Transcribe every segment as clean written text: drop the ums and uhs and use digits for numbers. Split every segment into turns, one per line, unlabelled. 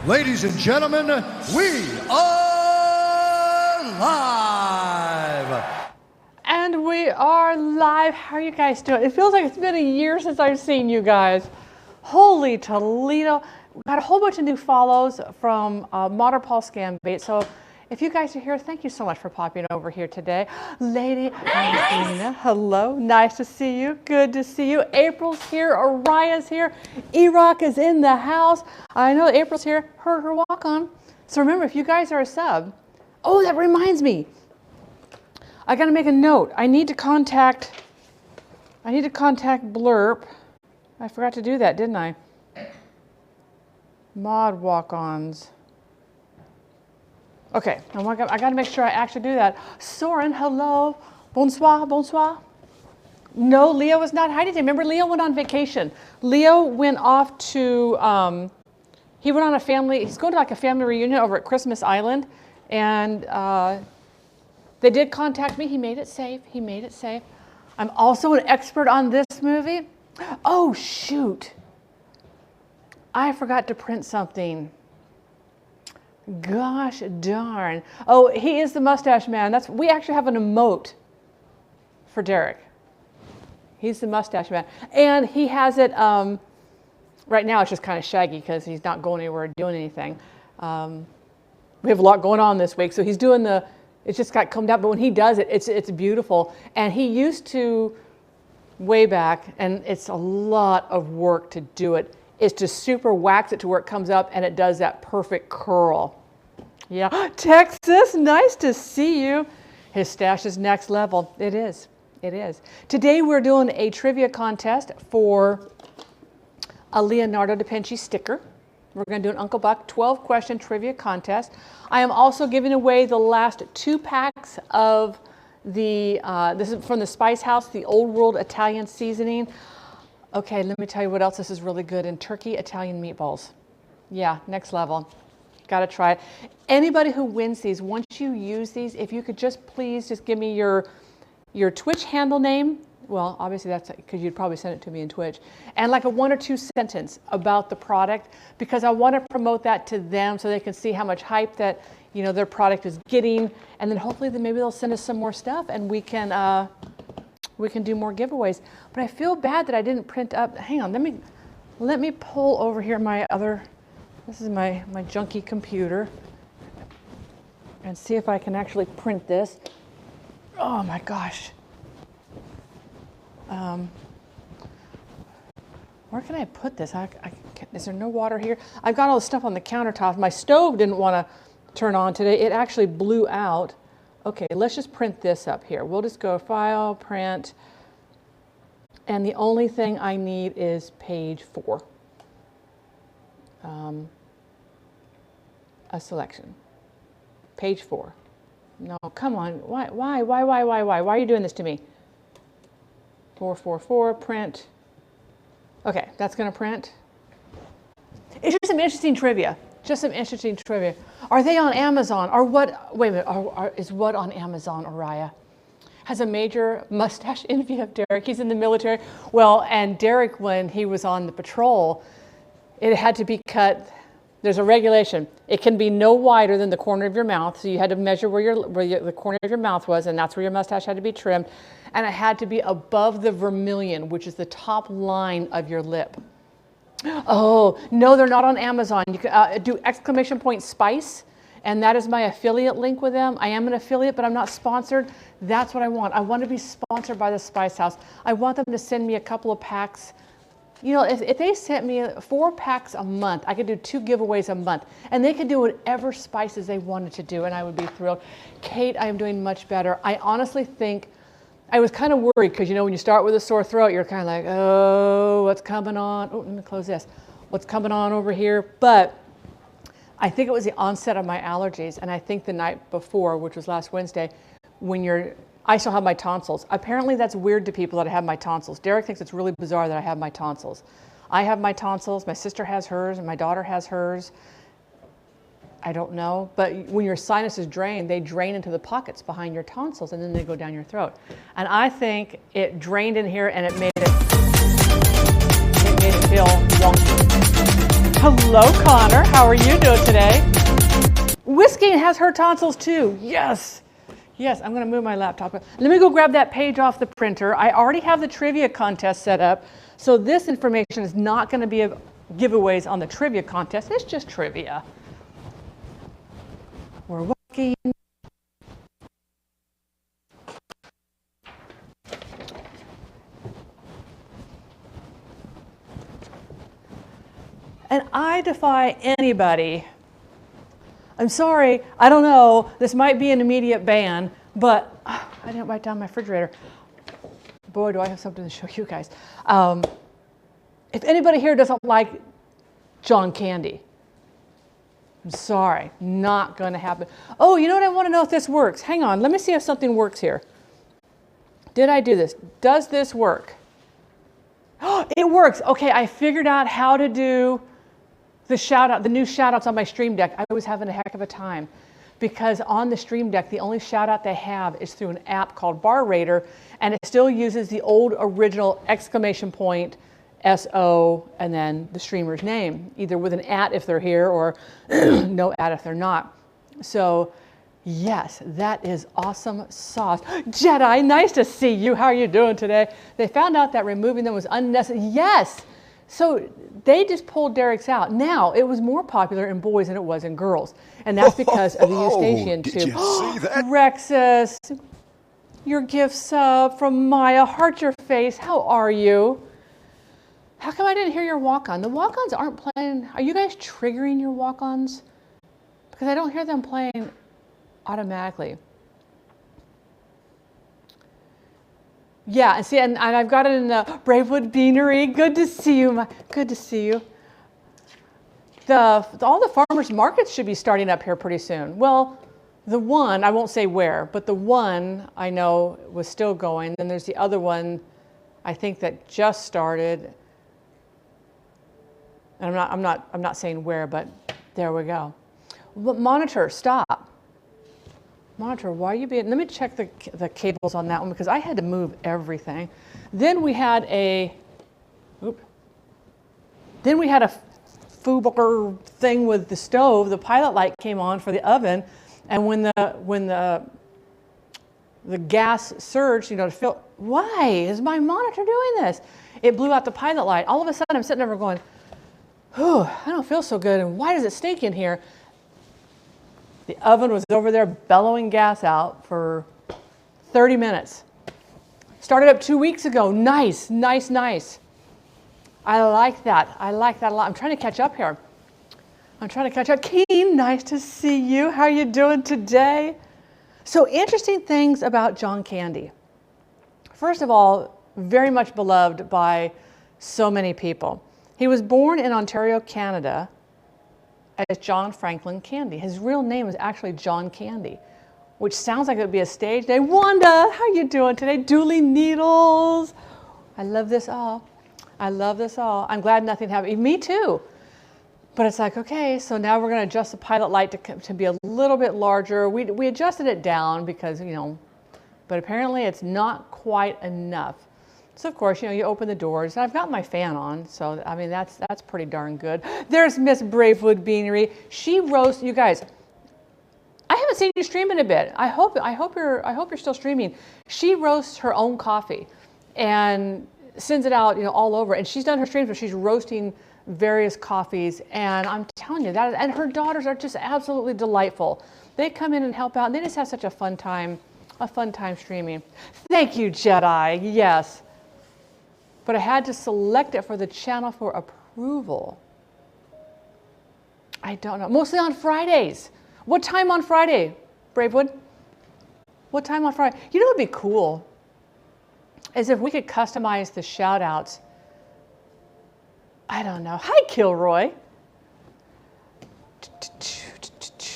Ladies and gentlemen, we are live.
And we are live. How are you guys doing? It feels like it's been a year since I've seen you guys. Holy Toledo. We got a whole bunch of new follows from Modern Paul Scambait. So if you guys are here, thank you so much for popping over here today. Lady Angelina, hello. Nice to see you. Good to see you. April's here. Araya's here. E-Rock is in the house. I know April's here. Heard her walk on. So remember, if you guys are a sub, oh, that reminds me. I got to make a note. I need to contact Blurp. I forgot to do that, didn't I? Mod walk-ons. Okay, I got to make sure I actually do that. Soren, hello. Bonsoir, bonsoir. No, Leo was not hiding. Remember, Leo went on vacation. Leo went off to, he went on he's going to like a family reunion over at Christmas Island. And they did contact me. He made it safe. He made it safe. I'm also an expert on this movie. Oh, shoot. I forgot to print something. Gosh darn. Oh, he is the mustache man. We actually have an emote for Derek. He's the mustache man. And he has it, right now it's just kind of shaggy because he's not going anywhere or doing anything. We have a lot going on this week. So he's doing it's just got combed out, but when he does it, it's beautiful. And he used to, way back, and it's a lot of work to do it, is to super wax it to where it comes up and it does that perfect curl. Yeah, Texas, nice to see you. His stash is next level. It is, it is. Today we're doing a trivia contest for a Leonardo da Vinci sticker. We're going to do an Uncle Buck 12-question trivia contest. I am also giving away the last 2 packs of this is from the Spice House, the Old World Italian seasoning. Okay, let me tell you what else this is really good in. Turkey Italian meatballs. Yeah, next level. Got to try it. Anybody who wins these, once you use these, if you could just please just give me your Twitch handle name. Well, obviously that's because you'd probably send it to me in Twitch. And like a 1 or 2 sentence about the product, because I want to promote that to them so they can see how much hype that, you know, their product is getting. And then hopefully maybe they'll send us some more stuff and we can do more giveaways. But I feel bad that I didn't print up. Hang on, let me pull over here this is my junky computer and see if I can actually print this. Oh my gosh. Where can I put this? Is there no water here? I've got all the stuff on the countertop. My stove didn't want to turn on today. It actually blew out. Okay, let's just print this up here. We'll just go File, Print, and the only thing I need is page 4. A selection. Page 4. No, come on. Why are you doing this to me? 444, print. Okay, that's going to print. It's just some interesting trivia. Just some interesting trivia. Are they on Amazon? Or what? Wait a minute. Is what on Amazon, Araya? Has a major mustache envy of Derek. He's in the military. Well, and Derek, when he was on the patrol, it had to be cut. There's a regulation. It can be no wider than the corner of your mouth. So you had to measure where the corner of your mouth was, and that's where your mustache had to be trimmed. And it had to be above the vermilion, which is the top line of your lip. Oh, no, they're not on Amazon. You can do !Spice, and that is my affiliate link with them. I am an affiliate, but I'm not sponsored. That's what I want. I want to be sponsored by the Spice House. I want them to send me a couple of packs. You know, if they sent me 4 packs a month, I could do 2 giveaways a month, and they could do whatever spices they wanted to do, and I would be thrilled. Kate, I am doing much better. I honestly think I was kind of worried because, you know, when you start with a sore throat, you're kind of like, oh, what's coming on? Oh, let me close this. What's coming on over here? But I think it was the onset of my allergies. And I think the night before, which was last Wednesday, I still have my tonsils. Apparently that's weird to people that I have my tonsils. Derek thinks it's really bizarre that I have my tonsils. I have my tonsils. My sister has hers and my daughter has hers. I don't know, but when your sinuses drain, they drain into the pockets behind your tonsils and then they go down your throat. And I think it drained in here and it made it feel wonky. Hello, Connor. How are you doing today? Whiskey has her tonsils too. Yes. Yes, I'm going to move my laptop. Let me go grab that page off the printer. I already have the trivia contest set up. So this information is not going to be giveaways on the trivia contest. It's just trivia. We're walking. And I defy anybody. I'm sorry, I don't know, this might be an immediate ban, but I didn't write down my refrigerator. Boy, do I have something to show you guys. If anybody here doesn't like John Candy, I'm sorry, not going to happen. Oh, you know what? I want to know if this works. Hang on, let me see if something works here. Did I do this? Does this work? Oh, it works. Okay, I figured out how to do the shout out, the new shout outs on my Stream Deck. I was having a heck of a time because on the Stream Deck, the only shout out they have is through an app called Bar Raider, and it still uses the old original exclamation point, SO, and then the streamer's name, either with an @ if they're here or no @ if they're not. So yes, that is awesome sauce. Jedi, nice to see you. How are you doing today? They found out that removing them was unnecessary. Yes. So they just pulled Derek's out. Now, it was more popular in boys than it was in girls. And that's because of the Eustachian tube.
Did you see that?
Rexus, your gift sub from Maya. Heart your face. How are you? How come I didn't hear your walk-on? The walk-ons aren't playing. Are you guys triggering your walk-ons? Because I don't hear them playing automatically. Yeah, and see, and I've got it in the Bravewood Beanery. Good to see you. Good to see you. All the farmers markets should be starting up here pretty soon. Well, the one, I won't say where, but the one I know was still going. Then there's the other one, I think, that just started. And I'm not saying where, but there we go. Monitor, stop. Monitor, why are you being, let me check the cables on that one because I had to move everything. Then we had a FUBAR thing with the stove. The pilot light came on for the oven, and when the gas surged, you know, to fill, why is my monitor doing this? It blew out the pilot light. All of a sudden I'm sitting there going, whew, I don't feel so good, and why does it stink in here? The oven was over there bellowing gas out for 30 minutes. Started up 2 weeks ago. Nice, nice, nice. I like that. I like that a lot. I'm trying to catch up here. I'm trying to catch up. Keen, nice to see you. How are you doing today? So interesting things about John Candy. First of all, very much beloved by so many people. He was born in Ontario, Canada, as John Franklin Candy. His real name is actually John Candy, which sounds like it would be a stage name. Wanda, how you doing today? Dooley Needles. I love this all. I love this all. I'm glad nothing happened. Me too. But it's like, okay, so now we're going to adjust the pilot light to be a little bit larger. We adjusted it down because, you know, but apparently it's not quite enough. So of course, you know, you open the doors, and I've got my fan on, so I mean that's pretty darn good. There's Miss Bravewood Beanery. She roasts, you guys. I haven't seen you stream in a bit. I hope you're still streaming. She roasts her own coffee and sends it out, you know, all over. And she's done her streams where she's roasting various coffees, and I'm telling you that. And her daughters are just absolutely delightful. They come in and help out, and they just have such a fun time streaming. Thank you, Jedi. Yes. But I had to select it for the channel for approval. I don't know. Mostly on Fridays. What time on Friday, Bravewood? What time on Friday? You know what would be cool? Is if we could customize the shout outs. I don't know. Hi, Kilroy.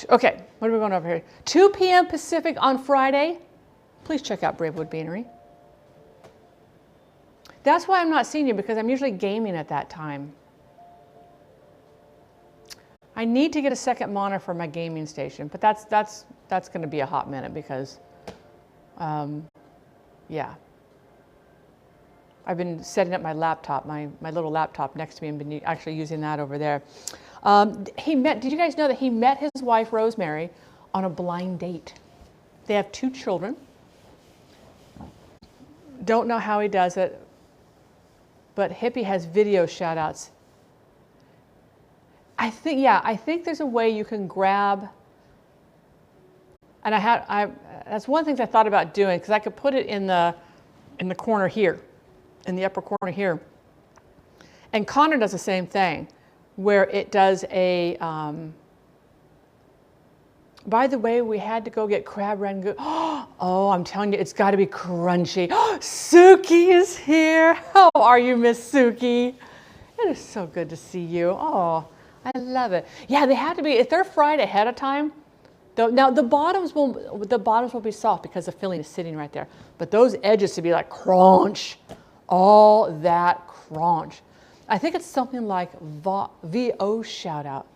Okay, what are we going over here? 2 p.m. Pacific on Friday. Please check out Bravewood Beanery. That's why I'm not seeing you, because I'm usually gaming at that time. I need to get a second monitor for my gaming station, but that's going to be a hot minute because, yeah. I've been setting up my laptop, my little laptop next to me, and been actually using that over there. Did you guys know that he met his wife, Rosemary, on a blind date? They have 2 children. Don't know how he does it, but Hippie has video shout outs. I think there's a way you can grab, and that's one of the things I thought about doing, because I could put it in the corner here, in the upper corner here. And Connor does the same thing, where it does a, by the way, we had to go get crab rangoon. Oh, I'm telling you, it's got to be crunchy. Suki is here. How are you, Miss Suki? It is so good to see you. Oh, I love it. Yeah, they have to be, if they're fried ahead of time, now the bottoms will be soft because the filling is sitting right there. But those edges to be like crunch, all that crunch. I think it's something like VO shout out.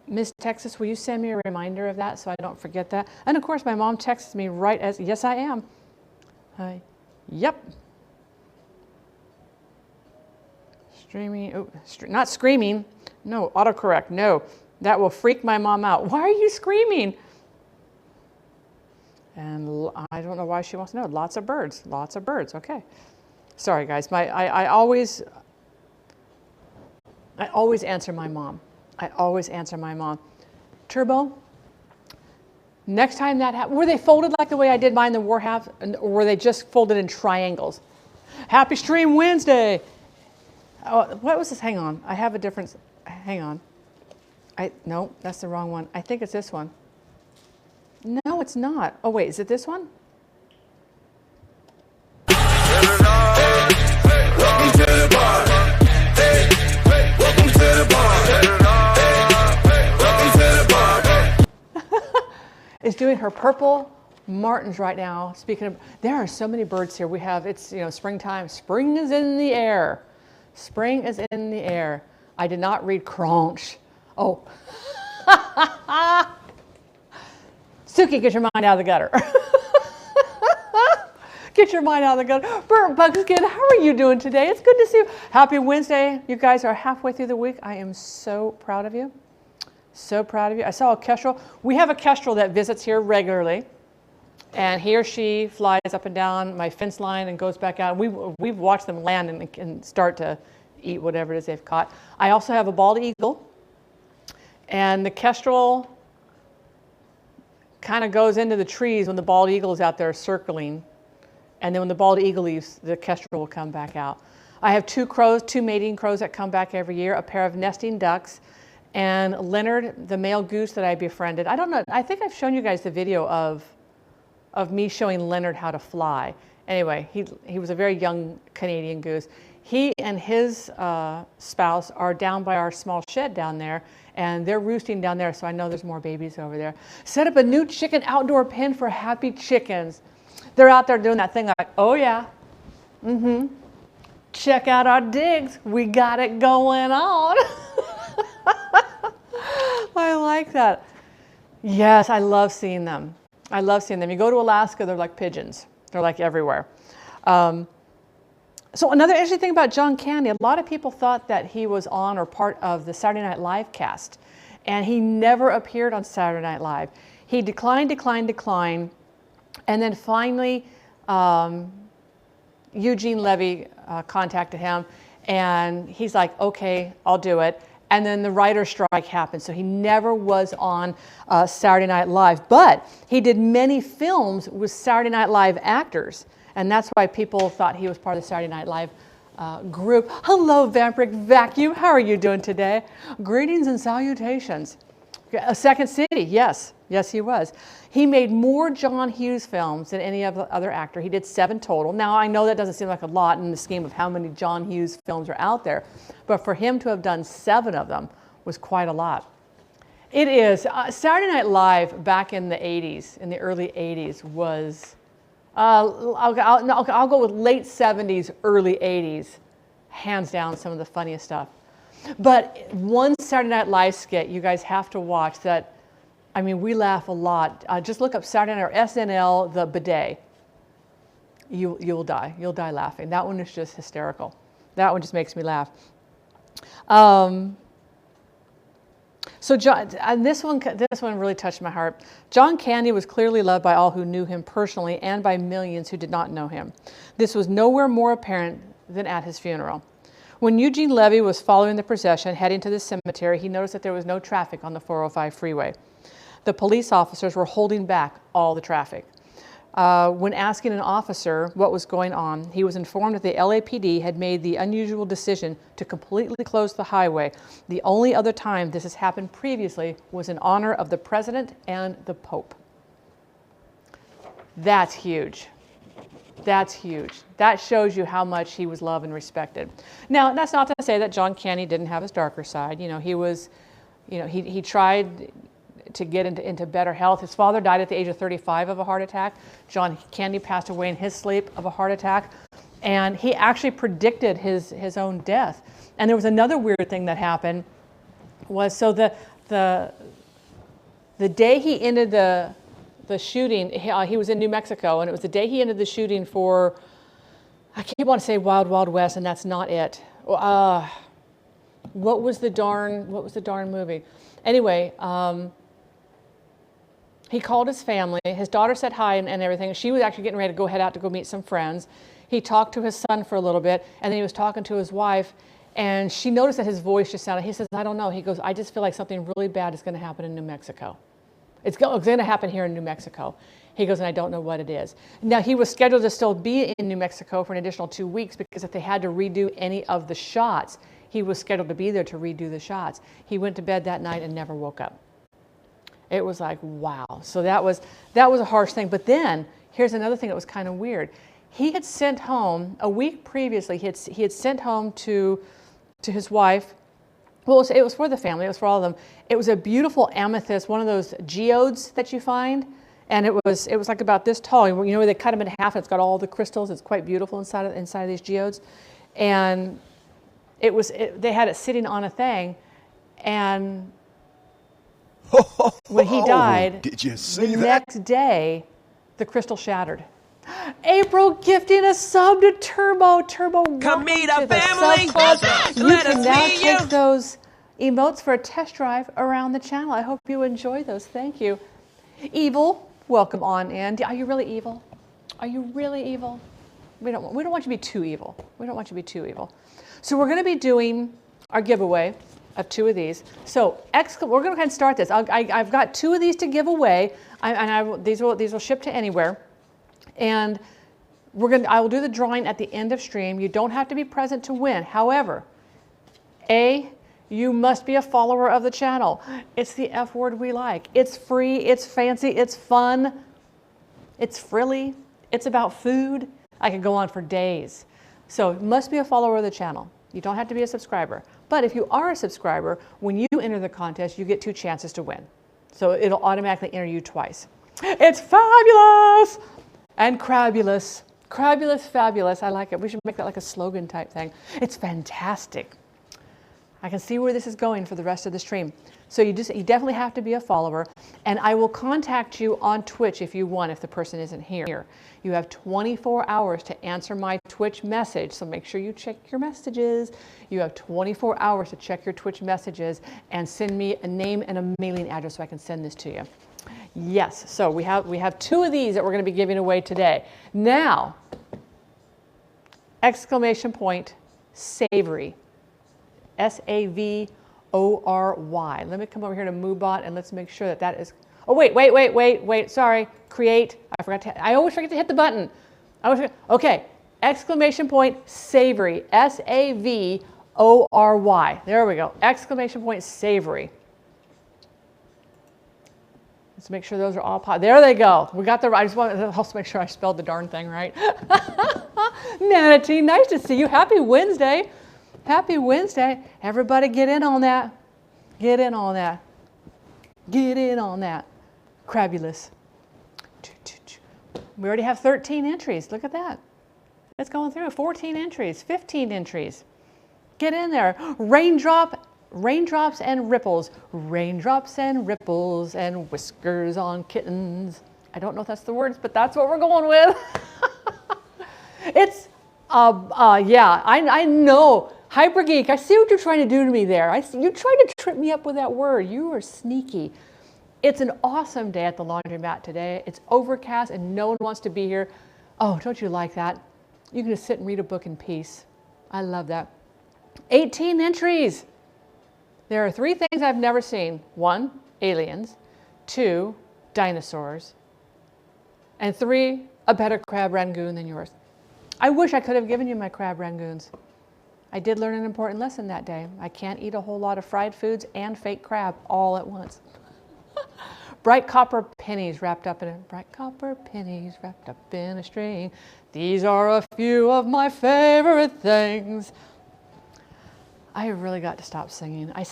Miss Texas, will you send me a reminder of that so I don't forget that? And of course, my mom texts me right as, yes, I am. Yep. Streaming, not screaming. No, autocorrect, no. That will freak my mom out. Why are you screaming? And I don't know why she wants to know. Lots of birds, okay. Sorry guys, I always answer my mom. I always answer my mom. Turbo, next time that happens, were they folded like the way I did mine, the war half, or were they just folded in triangles? Happy Stream Wednesday. Oh, what was this? Hang on, I have a difference. Hang on. No, that's the wrong one. I think it's this one. No, it's not. Oh wait, is it this one? Welcome to the bar. Welcome to the bar. Is doing her purple martins right now. Speaking of, there are so many birds here. We have, it's, springtime. Spring is in the air. Spring is in the air. I did not read crunch. Oh. Suki, get your mind out of the gutter. Get your mind out of the gutter. Burnt Buckskin, how are you doing today? It's good to see you. Happy Wednesday. You guys are halfway through the week. I am so proud of you. So proud of you. I saw a kestrel. We have a kestrel that visits here regularly, and he or she flies up and down my fence line and goes back out. We've watched them land and start to eat whatever it is they've caught. I also have a bald eagle, and the kestrel kind of goes into the trees when the bald eagle is out there circling, and then when the bald eagle leaves, the kestrel will come back out. I have 2 crows, 2 mating crows that come back every year, a pair of nesting ducks, and Leonard, the male goose that I befriended. I don't know, I think I've shown you guys the video of me showing Leonard how to fly. Anyway, he was a very young Canadian goose. He and his spouse are down by our small shed down there, and they're roosting down there, so I know there's more babies over there. Set up a new chicken outdoor pen for happy chickens. They're out there doing that thing like, oh yeah, check out our digs. We got it going on. I like that. Yes, I love seeing them. I love seeing them. You go to Alaska, they're like pigeons. They're like everywhere. So another interesting thing about John Candy, a lot of people thought that he was on or part of the Saturday Night Live cast, and he never appeared on Saturday Night Live. He declined, and then finally Eugene Levy contacted him, and he's like, okay, I'll do it. And then the writer's strike happened, so he never was on Saturday Night Live. But he did many films with Saturday Night Live actors, and that's why people thought he was part of the Saturday Night Live group. Hello, Vampiric Vacuum. How are you doing today? Greetings and salutations. Second City, yes. Yes, he was. He made more John Hughes films than any other actor. He did 7 total. Now, I know that doesn't seem like a lot in the scheme of how many John Hughes films are out there, but for him to have done 7 of them was quite a lot. It is. Saturday Night Live back in the 80s, in the early 80s, was, I'll go with late 70s, early 80s, hands down some of the funniest stuff. But one Saturday Night Live skit you guys have to watch that, I mean, we laugh a lot. Just look up Saturday Night or SNL, the bidet. you'll die. You'll die laughing. That one is just hysterical. That one just makes me laugh. So John, and this one really touched my heart. John Candy was clearly loved by all who knew him personally and by millions who did not know him. This was nowhere more apparent than at his funeral. When Eugene Levy was following the procession heading to the cemetery, he noticed that there was no traffic on the 405 freeway. The police officers were holding back all the traffic. When asking an officer what was going on, he was informed that the LAPD had made the unusual decision to completely close the highway. The only other time this has happened previously was in honor of the president and the Pope. That's huge. That's huge. That shows you how much he was loved and respected. Now, that's not to say that John Candy didn't have his darker side. You know, he tried to get into better health. His father died at the age of 35 of a heart attack. John Candy passed away in his sleep of a heart attack. And he actually predicted his own death. And there was another weird thing that happened was, so the day he ended the shooting, he was in New Mexico, and it was the day he ended the shooting for, I keep wanting to say Wild Wild West, and that's not it. What was the darn movie? Anyway, he called his family. His daughter said hi and everything. She was actually getting ready to head out to go meet some friends. He talked to his son for a little bit, and then he was talking to his wife, and she noticed that his voice just sounded, he says, I don't know. He goes, I just feel like something really bad is going to happen in New Mexico. It's going to happen here in New Mexico. He goes, and I don't know what it is. Now, he was scheduled to still be in New Mexico for an additional 2 weeks, because if they had to redo any of the shots, he was scheduled to be there to redo the shots. He went to bed that night and never woke up. It was like, wow. So that was a harsh thing. But then here's another thing that was kind of weird. He had sent home, a week previously, he had sent home to his wife. Well, it was for the family. It was for all of them. It was a beautiful amethyst, one of those geodes that you find. And it was like about this tall. You know, they cut them in half. And it's got all the crystals. It's quite beautiful inside of these geodes. And they had it sitting on a thing. And when he died,
did you see
the
that?
next day, the crystal shattered. April gifting a sub to Turbo.
Come meet our
to the
family.
sub club. You
Let
can
us
now
meet
take
you.
those emotes for a test drive around the channel. I hope you enjoy those. Thank you. Evil, welcome on in. Are you really evil? Are you really evil? We don't want you to be too evil. We don't want you to be too evil. So we're going to be doing our giveaway of 2 of these. So we're going to go ahead and start this. I've got 2 of these to give away, these will ship to anywhere. And I will do the drawing at the end of stream. You don't have to be present to win. However, you must be a follower of the channel. It's the F word we like. It's free, it's fancy, it's fun, it's frilly, it's about food. I could go on for days. So you must be a follower of the channel. You don't have to be a subscriber. But if you are a subscriber, when you enter the contest, you get 2 chances to win. So it'll automatically enter you twice. It's fabulous and crabulous. Crabulous, fabulous. I like it. We should make that like a slogan type thing. It's fantastic. I can see where this is going for the rest of the stream. So you definitely have to be a follower, and I will contact you on Twitch if you want, if the person isn't here. You have 24 hours to answer my Twitch message, so make sure you check your messages. You have 24 hours to check your Twitch messages and send me a name and a mailing address so I can send this to you. Yes, so we have 2 of these that we're going to be giving away today. Now, exclamation point, savory. S-A-V-O-R-Y. Let me come over here to MooBot and let's make sure that is. Oh, wait. Sorry. Create. I always forget to hit the button. Okay. Exclamation point savory. S-A-V-O-R-Y. There we go. Exclamation point savory. Let's make sure those are all there they go. We got I just want to also make sure I spelled the darn thing right. Manatee, nice to see you. Happy Wednesday. Happy Wednesday. Everybody get in on that. Get in on that. Get in on that. Crabulous. We already have 13 entries. Look at that. It's going through. 14 entries, 15 entries. Get in there. Raindrops and ripples. Raindrops and ripples and whiskers on kittens. I don't know if that's the words, but that's what we're going with. It's, yeah, I know. Hyper geek, I see what you're trying to do to me there. You're trying to trip me up with that word. You are sneaky. It's an awesome day at the laundromat today. It's overcast and no one wants to be here. Oh, don't you like that? You can just sit and read a book in peace. I love that. 18 entries. There are 3 things I've never seen. 1, aliens. 2, dinosaurs. And 3, a better crab rangoon than yours. I wish I could have given you my crab rangoons. I did learn an important lesson that day. I can't eat a whole lot of fried foods and fake crab all at once. Bright copper pennies wrapped up in a bright copper pennies wrapped up in a string. These are a few of my favorite things. I really got to stop singing. I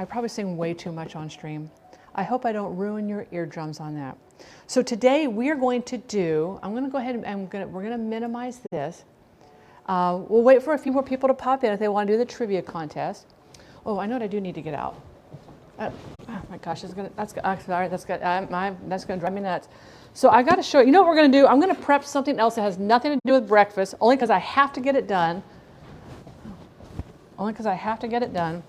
probably sing way too much on stream. I hope I don't ruin your eardrums on that. So today we are going to do, I'm going to go ahead and we're going to minimize this. We'll wait for a few more people to pop in if they want to do the trivia contest. Oh, I know what I do need to get out. Oh my gosh, that's going to drive me nuts. So I got to show you, know what we're going to do? I'm going to prep something else that has nothing to do with breakfast, only because I have to get it done. Only because I have to get it done.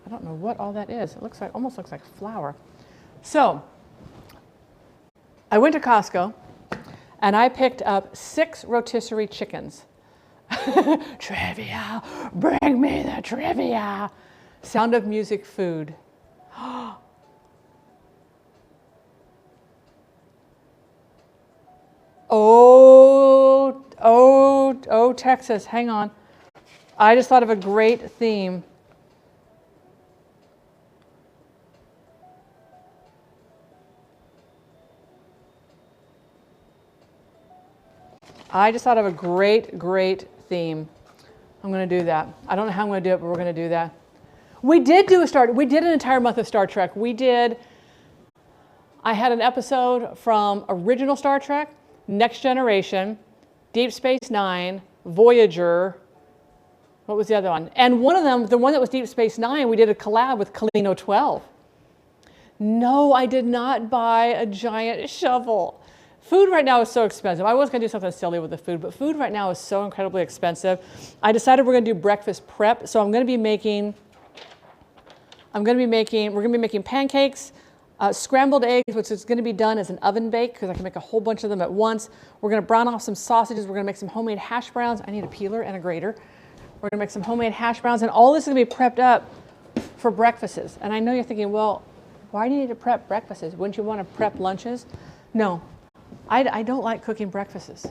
I don't know what all that is. It looks like, almost looks like flour. So I went to Costco and I picked up 6 rotisserie chickens. Trivia, bring me the trivia. Sound of Music food. Oh, Texas, hang on. I just thought of a great theme. I just thought of a great theme. I'm going to do that. I don't know how I'm going to do it, but we're going to do that. We did an entire month of Star Trek. I had an episode from original Star Trek, Next Generation, Deep Space Nine, Voyager. What was the other one? And one of them, the one that was Deep Space Nine, we did a collab with Kalino 12. No, I did not buy a giant shovel. Food right now is so expensive. I was going to do something silly with the food, but food right now is so incredibly expensive. I decided we're going to do breakfast prep, so we're going to be making pancakes, scrambled eggs, which is going to be done as an oven bake because I can make a whole bunch of them at once. We're going to brown off some sausages. We're going to make some homemade hash browns. I need a peeler and a grater. We're going to make some homemade hash browns, and all this is going to be prepped up for breakfasts. And I know you're thinking, well, why do you need to prep breakfasts? Wouldn't you want to prep lunches? No. I don't like cooking breakfasts.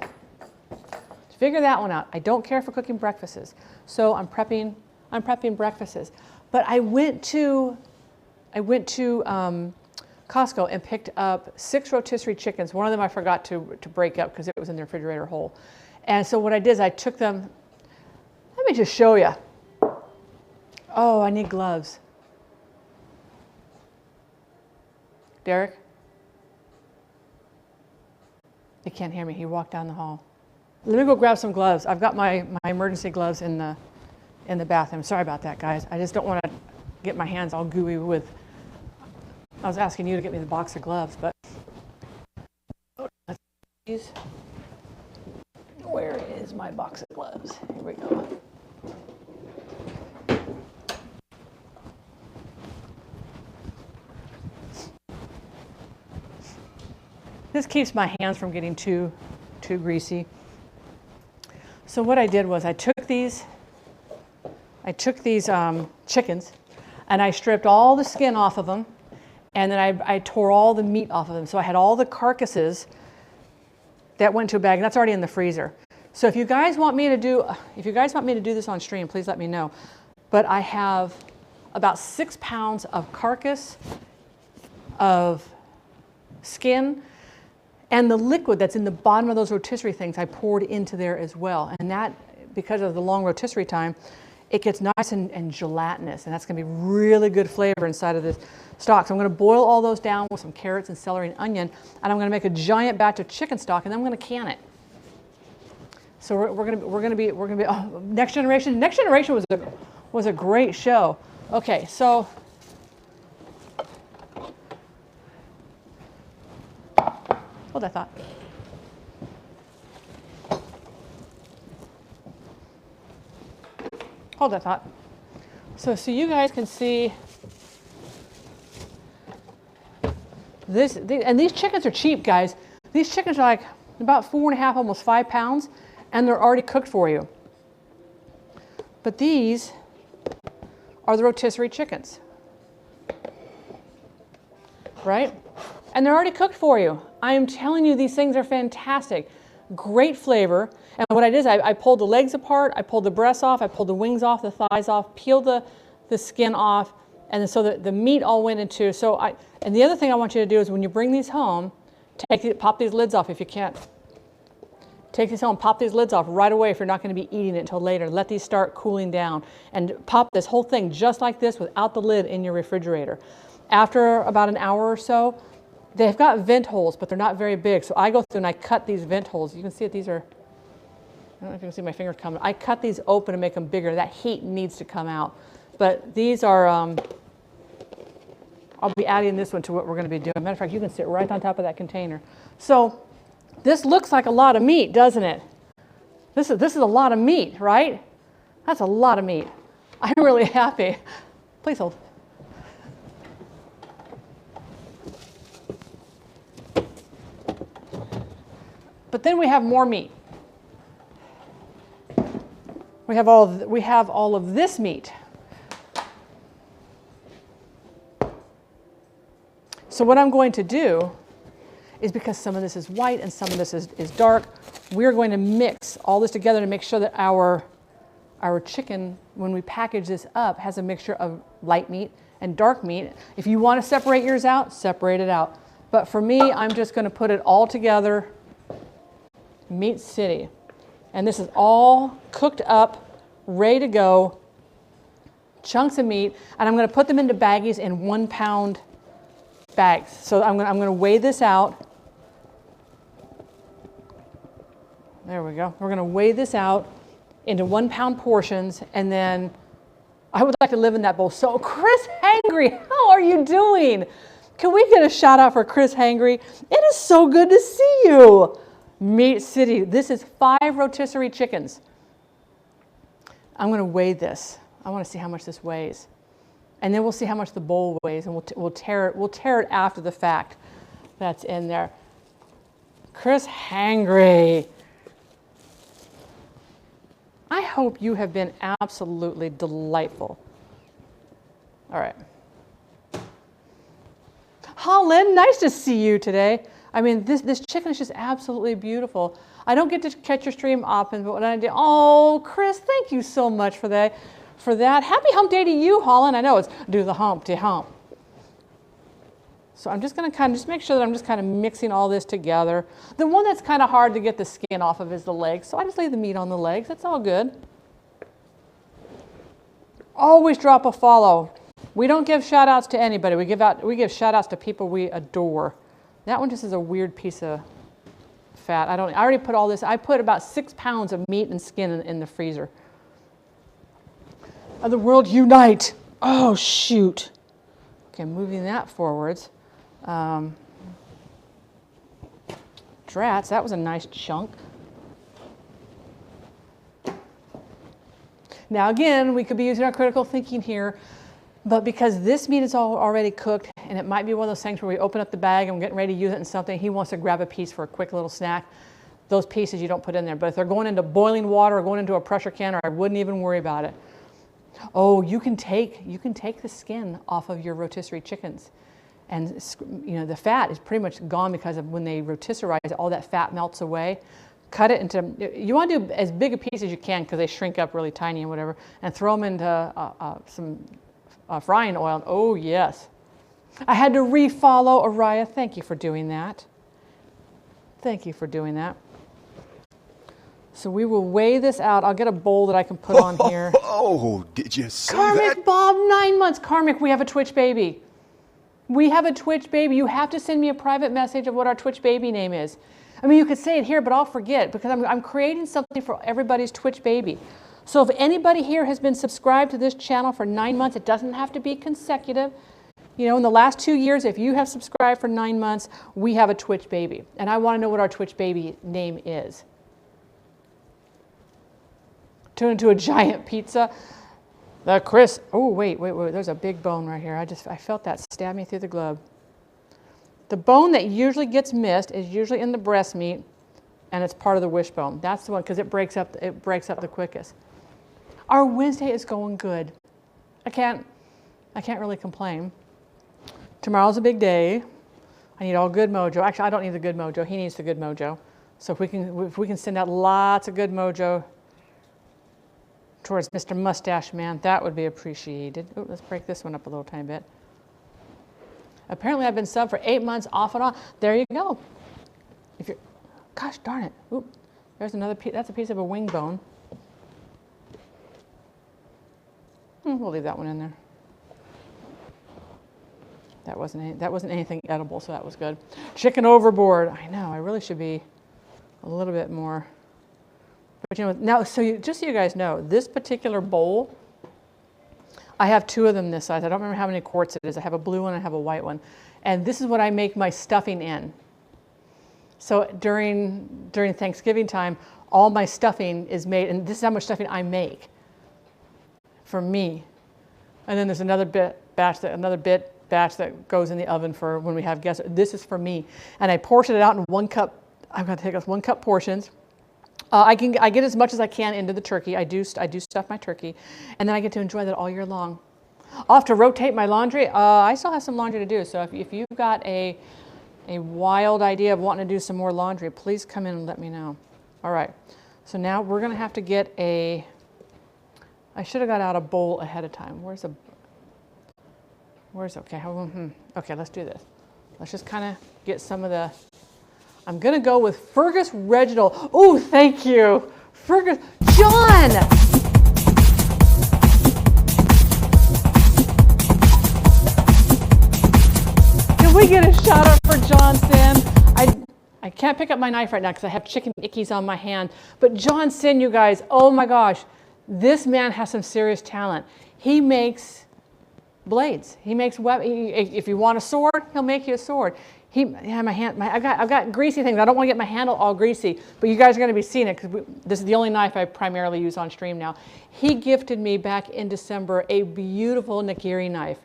Figure that one out. I don't care for cooking breakfasts. So I'm prepping breakfasts. But I went to Costco and picked up 6 rotisserie chickens. One of them I forgot to break up because it was in the refrigerator whole. And so what I did is I took them. Let me just show you. Oh, I need gloves. Derek? He can't hear me. He walked down the hall. Let me go grab some gloves. I've got my emergency gloves in the bathroom. Sorry about that, guys. I just don't want to get my hands all gooey with. I was asking you to get me the box of gloves, but where is my box of gloves? Here we go. This keeps my hands from getting too greasy. So what I did was I took these chickens and I stripped all the skin off of them, and then I tore all the meat off of them. So I had all the carcasses that went to a bag, and that's already in the freezer. So if you guys want me to do this on stream, please let me know. But I have about 6 pounds of carcass, of skin, and the liquid that's in the bottom of those rotisserie things I poured into there as well. And that, because of the long rotisserie time, it gets nice and gelatinous, and that's going to be really good flavor inside of this stock. So I'm going to boil all those down with some carrots and celery and onion, and I'm going to make a giant batch of chicken stock, and then I'm going to can it. So we're going to be Next Generation. Next Generation was a great show. Okay, so hold that thought. hold that thought. So you guys can see this, and these chickens are cheap, guys. These chickens are like about 4.5, almost 5 pounds, and they're already cooked for you. But these are the rotisserie chickens, right? And they're already cooked for you. I am telling you, these things are fantastic. Great flavor. And what I did is I pulled the legs apart, I pulled the breasts off, I pulled the wings off, the thighs off, peeled the skin off, and so the meat all went into. And the other thing I want you to do is when you bring these home, pop these lids off if you can't. Take these home, pop these lids off right away if you're not going to be eating it until later. Let these start cooling down. And pop this whole thing just like this without the lid in your refrigerator. After about an hour or so, they've got vent holes, but they're not very big. So I go through and I cut these vent holes. You can see that these are, I don't know if you can see my fingers coming. I cut these open to make them bigger. That heat needs to come out. But these are, I'll be adding this one to what we're going to be doing. Matter of fact, you can sit right on top of that container. So this looks like a lot of meat, doesn't it? This is a lot of meat, right? That's a lot of meat. I'm really happy. Please hold. But then we have more meat. We have all of this meat. So what I'm going to do is, because some of this is white and some of this is dark, we're going to mix all this together to make sure that our chicken, when we package this up, has a mixture of light meat and dark meat. If you want to separate yours out, separate it out. But for me, I'm just going to put it all together, Meat City. And this is all cooked up, ready to go, chunks of meat, and I'm going to put them into baggies in 1 pound bags. So I'm going to weigh this out. There we go. We're going to weigh this out into 1 pound portions, and then I would like to live in that bowl. So Chris Hangry, how are you doing? Can we get a shout out for Chris Hangry? It is so good to see you. Meat City. This is 5 rotisserie chickens. I'm going to weigh this. I want to see how much this weighs. And then we'll see how much the bowl weighs, and we'll tear it after the fact. That's in there. Chris Hangry. I hope you have been absolutely delightful. All right. Holland, nice to see you today. I mean, this chicken is just absolutely beautiful. I don't get to catch your stream often, but when I do, oh, Chris, thank you so much for that. Happy hump day to you, Holland. I know it's do the hump to hump. So I'm just going to kind of just make sure that I'm just kind of mixing all this together. The one that's kind of hard to get the skin off of is the legs. So I just leave the meat on the legs. That's all good. Always drop a follow. We don't give shout outs to anybody. We give shout outs to people we adore. That one just is a weird piece of fat. I already put all this. I put about 6 pounds of meat and skin in the freezer. The world unite. Oh, shoot. Okay, moving that forwards. Drats, that was a nice chunk. Now again, we could be using our critical thinking here, but because this meat is already cooked, and it might be one of those things where we open up the bag and we're getting ready to use it in something, he wants to grab a piece for a quick little snack. Those pieces you don't put in there. But if they're going into boiling water or going into a pressure canner, I wouldn't even worry about it. Oh, you can take the skin off of your rotisserie chickens. And the fat is pretty much gone because of when they rotisserize, all that fat melts away. Cut it into, you want to do as big a piece as you can because they shrink up really tiny and whatever, and throw them into some frying oil. Oh, yes. I had to refollow Araya. Thank you for doing that. Thank you for doing that. So we will weigh this out. I'll get a bowl that I can put on here.
Oh, did you see
Karmic
that?
Bob, 9 months. Karmic, we have a Twitch baby. We have a Twitch baby. You have to send me a private message of what our Twitch baby name is. I mean, you could say it here, but I'll forget because I'm creating something for everybody's Twitch baby. So if anybody here has been subscribed to this channel for 9 months, it doesn't have to be consecutive. In the last 2 years, if you have subscribed for 9 months, we have a Twitch baby. And I want to know what our Twitch baby name is. Turn into a giant pizza. The crisp. Oh, wait. There's a big bone right here. I felt that stab me through the glove. The bone that usually gets missed is usually in the breast meat, and it's part of the wishbone. That's the one because it breaks up the quickest. Our Wednesday is going good. I can't really complain. Tomorrow's a big day. I need all good mojo. Actually, I don't need the good mojo. He needs the good mojo. So if we can send out lots of good mojo towards Mr. Mustache Man, that would be appreciated. Oh, let's break this one up a little tiny bit. Apparently, I've been subbed for 8 months off and on. There you go. Gosh darn it. Oop, there's another piece. That's a piece of a wing bone. We'll leave that one in there. That wasn't anything edible, so that was good. Chicken overboard. I know. I really should be a little bit more. But you know, now, just so you guys know, this particular bowl, I have 2 of them this size. I don't remember how many quarts it is. I have a blue one and I have a white one. And this is what I make my stuffing in. So during Thanksgiving time, all my stuffing is made, and this is how much stuffing I make for me. And then there's another batch that goes in the oven for when we have guests. This is for me. And I portion it out in 1 cup. I've got to take us 1 cup portions. I get as much as I can into the turkey. I do stuff my turkey, and then I get to enjoy that all year long. I'll have to rotate my laundry. I still have some laundry to do. So if you've got a wild idea of wanting to do some more laundry, please come in and let me know. All right. So now we're going to have to get I should have got out a bowl ahead of time. Okay, let's do this. Let's just kind of get some of the, I'm going to go with Fergus Reginald. Oh, thank you. Fergus, John! Can we get a shout out for John Sin? I can't pick up my knife right now because I have chicken ickies on my hand. But John Sin, you guys, oh my gosh, this man has some serious talent. He makes blades. He makes if you want a sword, he'll make you a sword. I've got greasy things. I don't want to get my handle all greasy, but you guys are going to be seeing it because this is the only knife I primarily use on stream now. He gifted me back in December a beautiful nigiri knife,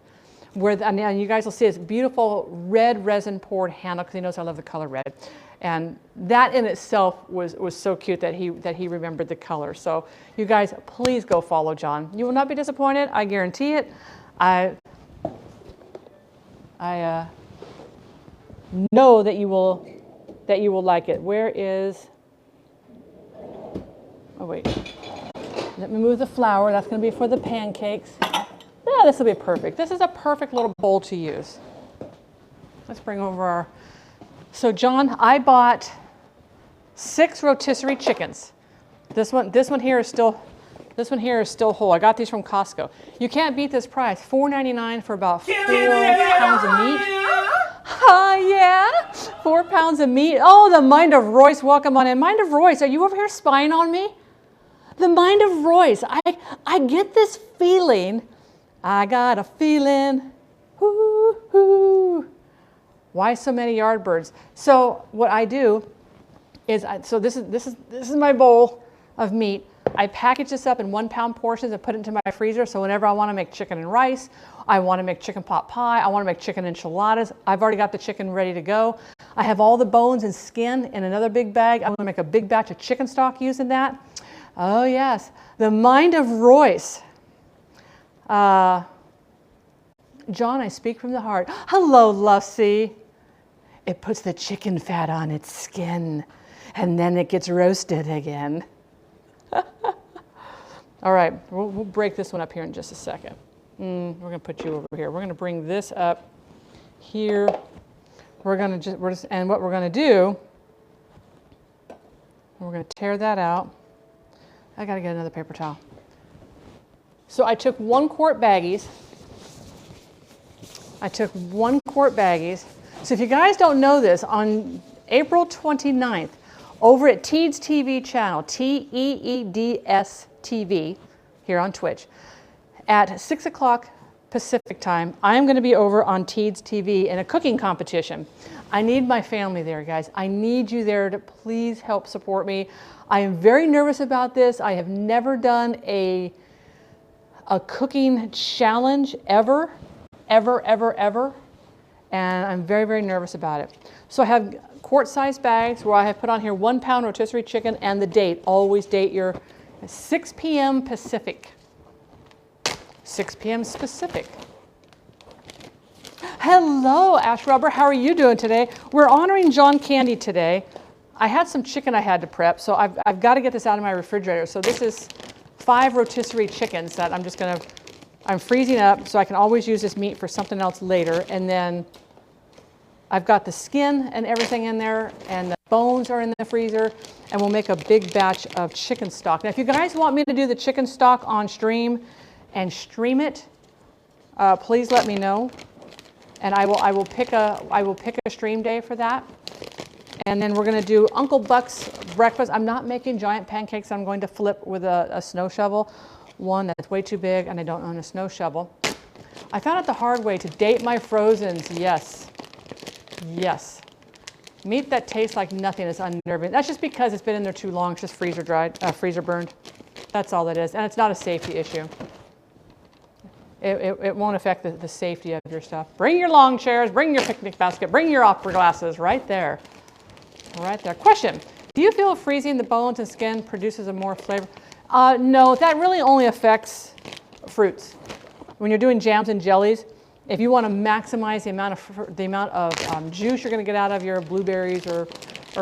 and you guys will see it's beautiful red resin poured handle because he knows I love the color red, and that in itself was so cute that he remembered the color. So you guys, please go follow John. You will not be disappointed. I guarantee it. I know that you will like it. Where is? Oh wait, let me move the flour. That's going to be for the pancakes. Yeah, this will be perfect. This is a perfect little bowl to use. Let's bring over our. So John, I bought 6 rotisserie chickens. This one here is still whole. I got these from Costco. You can't beat this price. $4.99 for about 4 pounds of meat. Yeah, 4 pounds of meat. Oh, the Mind of Royce, welcome on in. Mind of Royce, are you over here spying on me? The Mind of Royce. I get this feeling. I got a feeling. Hoo, hoo. Why so many Yardbirds? So what I do is, this is my bowl of meat. I package this up in 1 pound portions and put it into my freezer. So whenever I want to make chicken and rice, I want to make chicken pot pie, I want to make chicken enchiladas, I've already got the chicken ready to go. I have all the bones and skin in another big bag. I'm going to make a big batch of chicken stock using that. Oh yes, the Mind of Royce. John, I speak from the heart. Hello, Lucy. It puts the chicken fat on its skin, and then it gets roasted again. All right, we'll break this one up here in just a second. We're going to put you over here. We're going to bring this up here. And what we're going to do, we're going to tear that out. I got to get another paper towel. So I took 1 quart baggies. So if you guys don't know this, on April 29th, over at Teeds TV channel, TEEDS TV, here on Twitch, at 6 o'clock Pacific time, I am going to be over on Teeds TV in a cooking competition. I need my family there, guys. I need you there to please help support me. I am very nervous about this. I have never done a a cooking challenge ever. And I'm very, very nervous about it. So I have quart-sized bags where I have put on here 1 pound rotisserie chicken and the date. Always date your 6 p.m. Pacific. 6 p.m. Pacific. Hello, Ash Rubber. How are you doing today? We're honoring John Candy today. I had some chicken I had to prep, so I've got to get this out of my refrigerator. So this is 5 rotisserie chickens that I'm freezing up so I can always use this meat for something else later. And then I've got the skin and everything in there, and the bones are in the freezer, and we'll make a big batch of chicken stock. Now, if you guys want me to do the chicken stock on stream and stream it, please let me know, and I will pick a stream day for that. And then we're going to do Uncle Buck's breakfast. I'm not making giant pancakes. I'm going to flip with a snow shovel. One that's way too big, and I don't own a snow shovel. I found out the hard way to date my frozens. Yes. Yes. Meat that tastes like nothing is unnerving. That's just because it's been in there too long. It's just freezer dried, freezer burned. That's all it is. And it's not a safety issue. It won't affect the safety of your stuff. Bring your long chairs, bring your picnic basket, bring your opera glasses right there. Right there. Question. Do you feel freezing the bones and skin produces a more flavor? No, that really only affects fruits. When you're doing jams and jellies, if you want to maximize the amount of juice you're going to get out of your blueberries or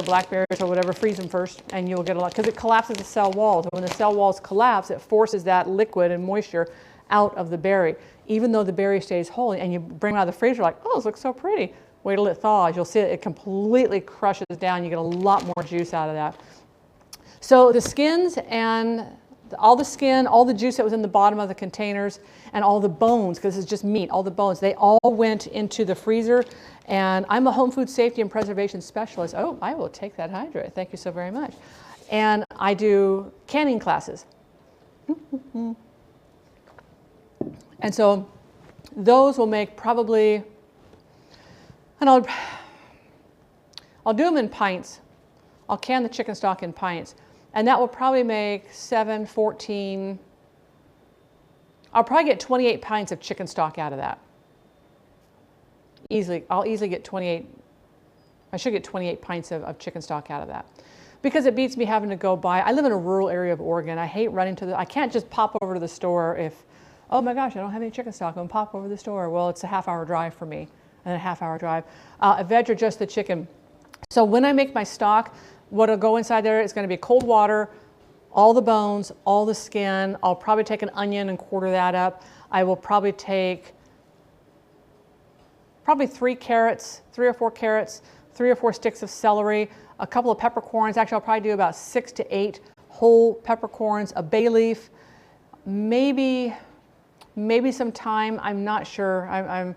blackberries or whatever, freeze them first, and you'll get a lot, because it collapses the cell walls. And when the cell walls collapse, it forces that liquid and moisture out of the berry. Even though the berry stays whole, and you bring them out of the freezer, like, oh, this looks so pretty. Wait till it thaws. You'll see it completely crushes down. You get a lot more juice out of that. So the skins and all the skin, all the juice that was in the bottom of the containers, and all the bones, because it's just meat, all the bones, they all went into the freezer. And I'm a home food safety and preservation specialist. Oh, I will take that hydrate. Thank you so very much. And I do canning classes. And so those will make probably, and I'll do them in pints. I'll can the chicken stock in pints. And that will probably make 7, 14, I'll probably get 28 pints of chicken stock out of that. Easily, I'll easily get 28, I should get 28 pints of chicken stock out of that. Because it beats me having to go buy, I live in a rural area of Oregon. I hate running to I can't just pop over to the store if, oh my gosh, I don't have any chicken stock, I'm gonna pop over to the store. Well, it's a half-hour drive for me, and a half-hour drive. Veg or just the chicken. So when I make my stock, what'll go inside there is going to be cold water, all the bones, all the skin. I'll probably take an onion and quarter that up. I will probably take 3 carrots, 3 or 4 carrots, 3 or 4 sticks of celery, a couple of peppercorns. Actually, I'll probably do about 6 to 8 whole peppercorns, a bay leaf, maybe some thyme. I'm not sure.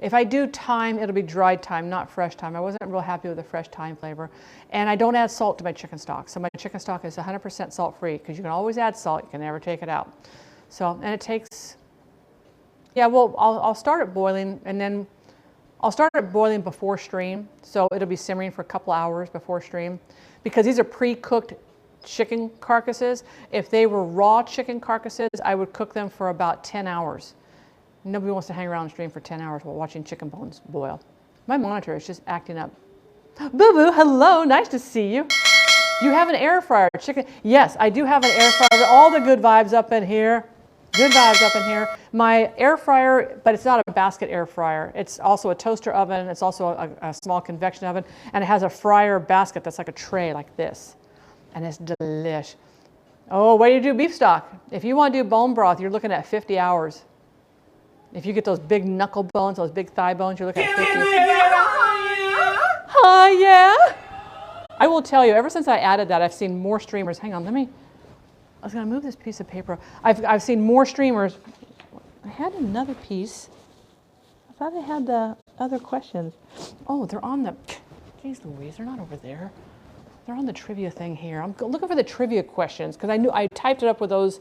If I do thyme, it'll be dried thyme, not fresh thyme. I wasn't real happy with the fresh thyme flavor. And I don't add salt to my chicken stock. So my chicken stock is 100% salt-free, because you can always add salt. You can never take it out. So, and it takes, yeah, well, I'll start it boiling, and then I'll start it boiling before stream. So it'll be simmering for a couple hours before stream, because these are pre-cooked chicken carcasses. If they were raw chicken carcasses, I would cook them for about 10 hours. Nobody wants to hang around the stream for 10 hours while watching chicken bones boil. My monitor is just acting up. Boo-boo, hello, nice to see you. You have an air fryer, chicken. Yes, I do have an air fryer. All the good vibes up in here. Good vibes up in here. My air fryer, but it's not a basket air fryer. It's also a toaster oven. It's also a small convection oven. And it has a fryer basket that's like a tray like this. And it's delish. Oh, what do you do beef stock? If you want to do bone broth, you're looking at 50 hours. If you get those big knuckle bones, those big thigh bones, you're looking at 50. Hi, yeah. I will tell you, ever since I added that, I've seen more streamers. Hang on, I was going to move this piece of paper. I've seen more streamers. I had another piece. I thought I had the other questions. Oh, they're on the, geez Louise, they're not over there. They're on the trivia thing here. I'm looking for the trivia questions, because I knew I typed it up with those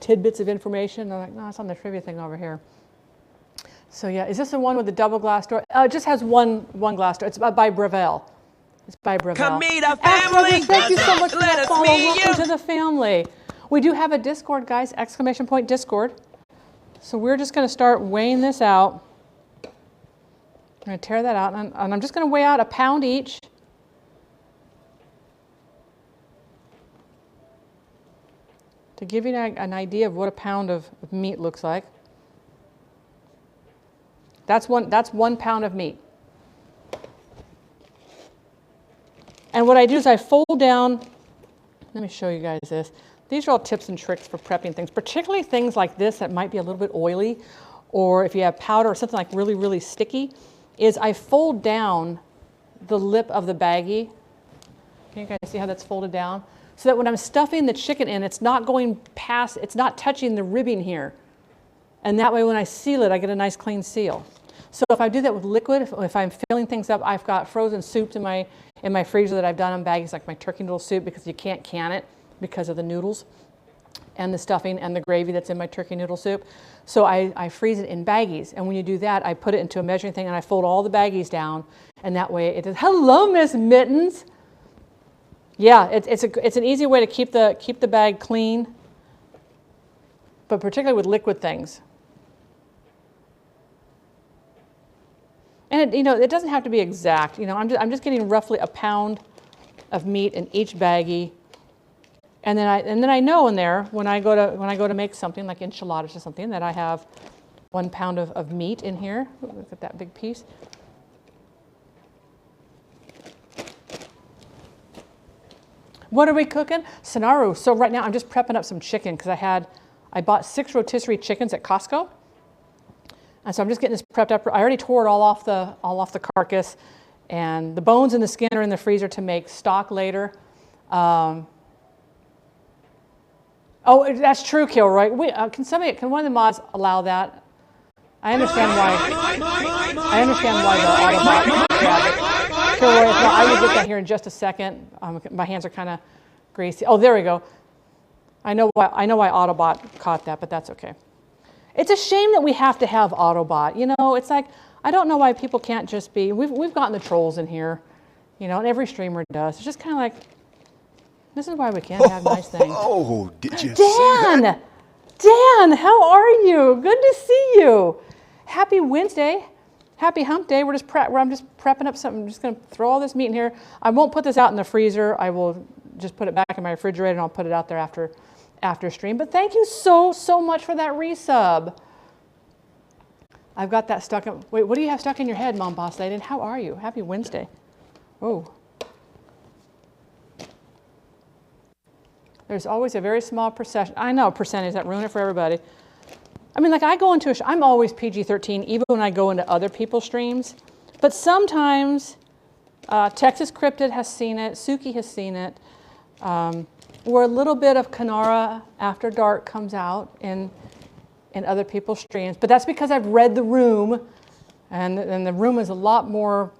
tidbits of information. I'm like, no, it's on the trivia thing over here. So yeah, is this the one with the double glass door? It just has one glass door. It's by Breville. It's by Breville.
Come meet our family.
Thank you so much for that follow. Welcome to the family. We do have a Discord, guys, ! Discord. So we're just going to start weighing this out. I'm going to tear that out, and I'm just going to weigh out 1 pound each. To give you an idea of what 1 pound of meat looks like. That's 1 pound of meat. And what I do is I fold down, let me show you guys this. These are all tips and tricks for prepping things, particularly things like this that might be a little bit oily, or if you have powder or something like really, really sticky, is I fold down the lip of the baggie. Can you guys see how that's folded down? So that when I'm stuffing the chicken in, it's not going past, it's not touching the ribbing here. And that way when I seal it, I get a nice clean seal. So if I do that with liquid, if I'm filling things up, I've got frozen soups in my freezer that I've done in baggies, like my turkey noodle soup, because you can't can it because of the noodles and the stuffing and the gravy that's in my turkey noodle soup. So I freeze it in baggies. And when you do that, I put it into a measuring thing and I fold all the baggies down. And that way it is, hello, Miss Mittens. Yeah, it's an easy way to keep the bag clean, but particularly with liquid things. And it doesn't have to be exact. I'm just getting roughly 1 pound of meat in each baggie, and then I know in there when I go to make something like enchiladas or something that I have 1 pound of meat in here. Ooh, look at that big piece. What are we cooking? Sonaru. So right now I'm just prepping up some chicken because I bought 6 rotisserie chickens at Costco. And so I'm just getting this prepped up. I already tore it all off the carcass, and the bones and the skin are in the freezer to make stock later. Oh, that's true, Kilroy. Can one of the mods allow that? I understand why the Autobot grab it. Kilroy, no, I will get that here in just a second. My hands are kind of greasy. Oh, there we go. I know why Autobot caught that, but that's okay. It's a shame that we have to have Autobot. It's like, I don't know why people can't just be, we've gotten the trolls in here, and every streamer does. It's just kind of like, this is why we can't have nice things.
Oh, did you see that?
Dan, how are you? Good to see you. Happy Wednesday. Happy hump day. I'm just prepping up something. I'm just going to throw all this meat in here. I won't put this out in the freezer. I will just put it back in my refrigerator, and I'll put it out there after stream. But thank you so much for that resub. I've got that stuck in. Wait, what do you have stuck in your head, Mom Boss Lady? How are you? Happy Wednesday. Oh. There's always a very small percentage. I know, percentage that ruin it for everybody. I mean, like I go into I'm always PG-13, even when I go into other people's streams. But sometimes Texas Cryptid has seen it, Suki has seen it, where a little bit of Kanara After Dark comes out in other people's streams. But that's because I've read the room, and the room is a lot more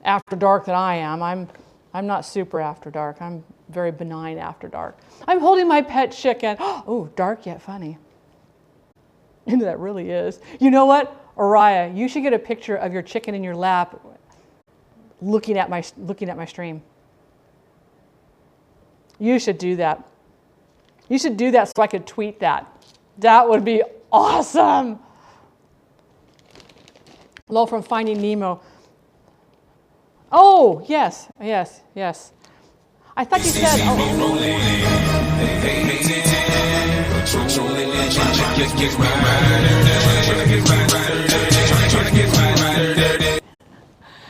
After Dark than I am. I'm not super After Dark. I'm very benign After Dark. I'm holding my pet chicken. Oh, dark yet funny. And that really is. You know what, Araya? You should get a picture of your chicken in your lap, looking at my stream. You should do that. You should do that so I could tweet that. That would be awesome. Hello from Finding Nemo. Oh, yes. I thought you said.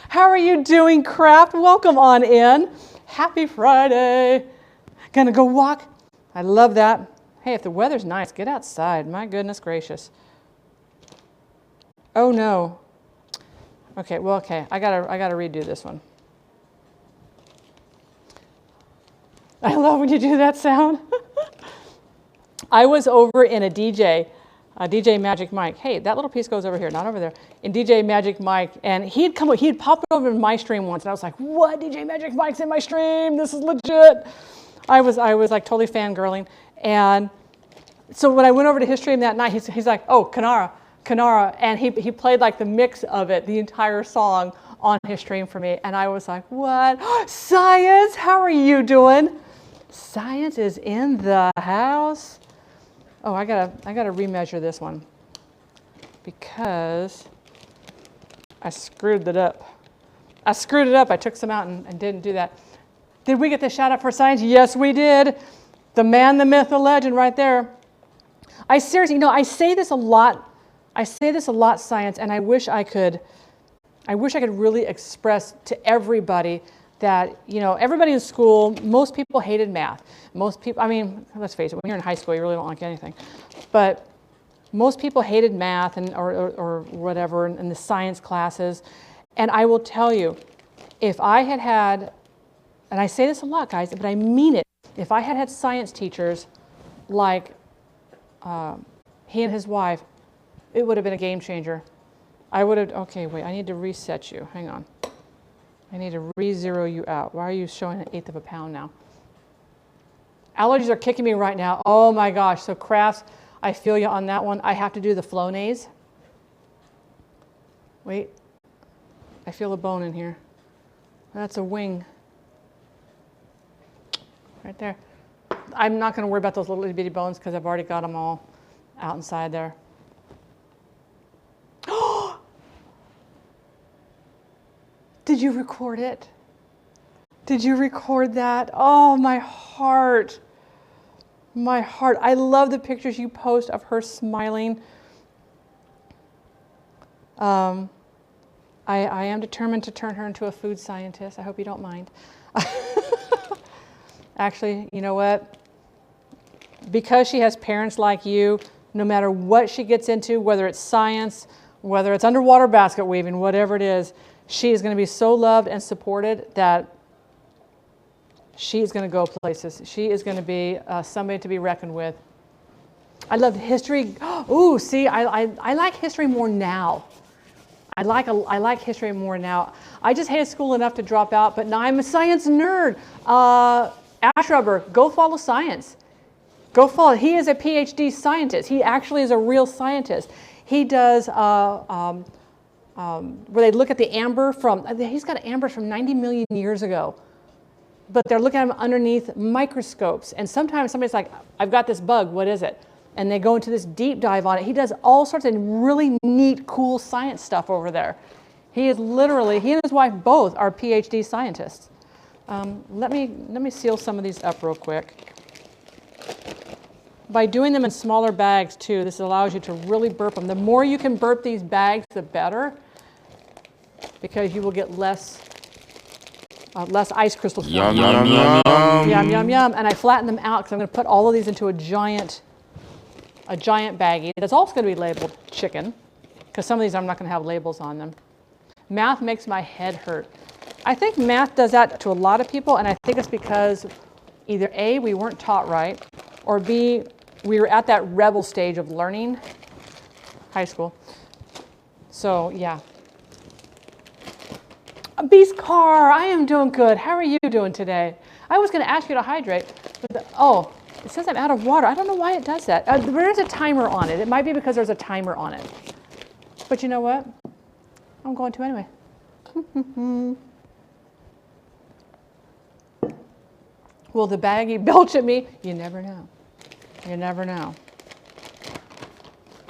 How are you doing, Craft? Welcome on in. Happy Friday. Gonna go walk. I love that. Hey, if the weather's nice, get outside. My goodness gracious. Oh no. Okay. I gotta redo this one. I love when you do that sound. I was over in a DJ Magic Mike. Hey, that little piece goes over here, not over there. In DJ Magic Mike, and he had popped over in my stream once, and I was like, "What? DJ Magic Mike's in my stream? This is legit." I was like totally fangirling, and so when I went over to his stream that night, he's like, "Oh, Kanara," and he played like the mix of it, the entire song on his stream for me, and I was like, "What? Science, how are you doing?" Science is in the house. Oh, I gotta remeasure this one because I screwed it up. I took some out and didn't do that. Did we get the shout out for science? Yes, we did. The man, the myth, the legend right there. I seriously, I say this a lot. Science, and I wish I could really express to everybody that, everybody in school, most people hated math. Most people, let's face it, when you're in high school, you really don't like anything. But most people hated math or whatever in the science classes. And I will tell you, if I had, and I say this a lot, guys, but I mean it, if I had science teachers like he and his wife, it would have been a game changer. Okay, wait, I need to reset you. Hang on. I need to re-zero you out. Why are you showing 1/8 of a pound now? Allergies are kicking me right now. Oh my gosh. So crafts, I feel you on that one. I have to do the Flonase. Wait. I feel a bone in here. That's a wing. Right there. I'm not going to worry about those little bitty bones because I've already got them all out inside there. Did you record it? Did you record that? Oh, my heart. My heart. I love the pictures you post of her smiling. I am determined to turn her into a food scientist. I hope you don't mind. Actually, you know what? Because she has parents like you, no matter what she gets into, whether it's science, whether it's underwater basket weaving, whatever it is, she is going to be so loved and supported that she is going to go places. She is going to be somebody to be reckoned with. I love history. Ooh, see, I like history more now. I like history more now. I just hated school enough to drop out, but now I'm a science nerd. Ash Rubber, go follow science. Go follow. He is a PhD scientist. He actually is a real scientist. He does where they look at the amber he's got amber from 90 million years ago. But they're looking at them underneath microscopes. And sometimes somebody's like, I've got this bug, what is it? And they go into this deep dive on it. He does all sorts of really neat, cool science stuff over there. He and his wife both are PhD scientists. Let me seal some of these up real quick. By doing them in smaller bags too, this allows you to really burp them. The more you can burp these bags, the better, because you will get less ice crystals.
Yum, yum, yum, yum.
Yum, yum, yum. And I flatten them out because I'm going to put all of these into a giant baggie. That's also going to be labeled chicken, because some of these I'm not going to have labels on them. Math makes my head hurt. I think math does that to a lot of people, and I think it's because either A, we weren't taught right, or B, we were at that rebel stage of learning, high school. So, yeah. Beast Car, I am doing good. How are you doing today? I was going to ask you to hydrate, but it says I'm out of water. I don't know why it does that. There is a timer on it. It might be because there's a timer on it. But you know what? I'm going to anyway. Will the baggie belch at me? You never know. You never know.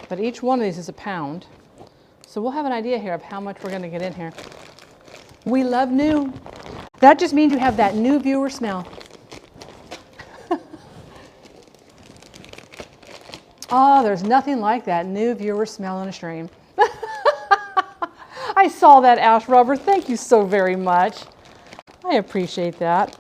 But each one of these is a pound. So we'll have an idea here of how much we're going to get in here. We love new. That just means you have that new viewer smell. Oh, there's nothing like that new viewer smell in a stream. I saw that, Ash Rubber. Thank you so very much. I appreciate that.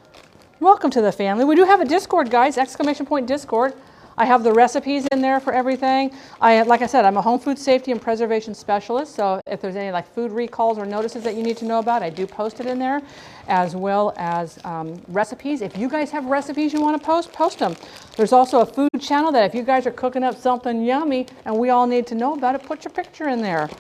Welcome to the family. We do have a Discord, guys, ! Discord. I have the recipes in there for everything. Like I said, I'm a home food safety and preservation specialist, so if there's any food recalls or notices that you need to know about, I do post it in there, as well as recipes. If you guys have recipes you want to post them. There's also a food channel that if you guys are cooking up something yummy and we all need to know about it, put your picture in there.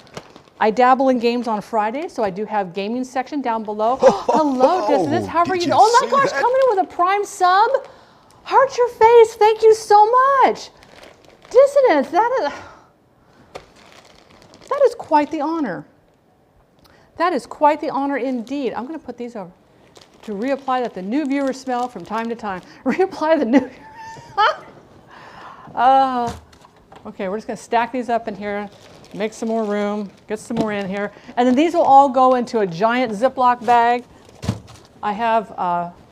I dabble in games on Fridays, so I do have gaming section down below. Hello, Dissonance. How are you? Oh my gosh, coming in with a prime sub. Heart your face. Thank you so much. Dissonance, that is quite the honor. That is quite the honor indeed. I'm going to put these over. to reapply that the new viewers smell from time to time. Reapply the new. Okay, we're just going to stack these up in here, make some more room, get some more in here. And then these will all go into a giant Ziploc bag. I have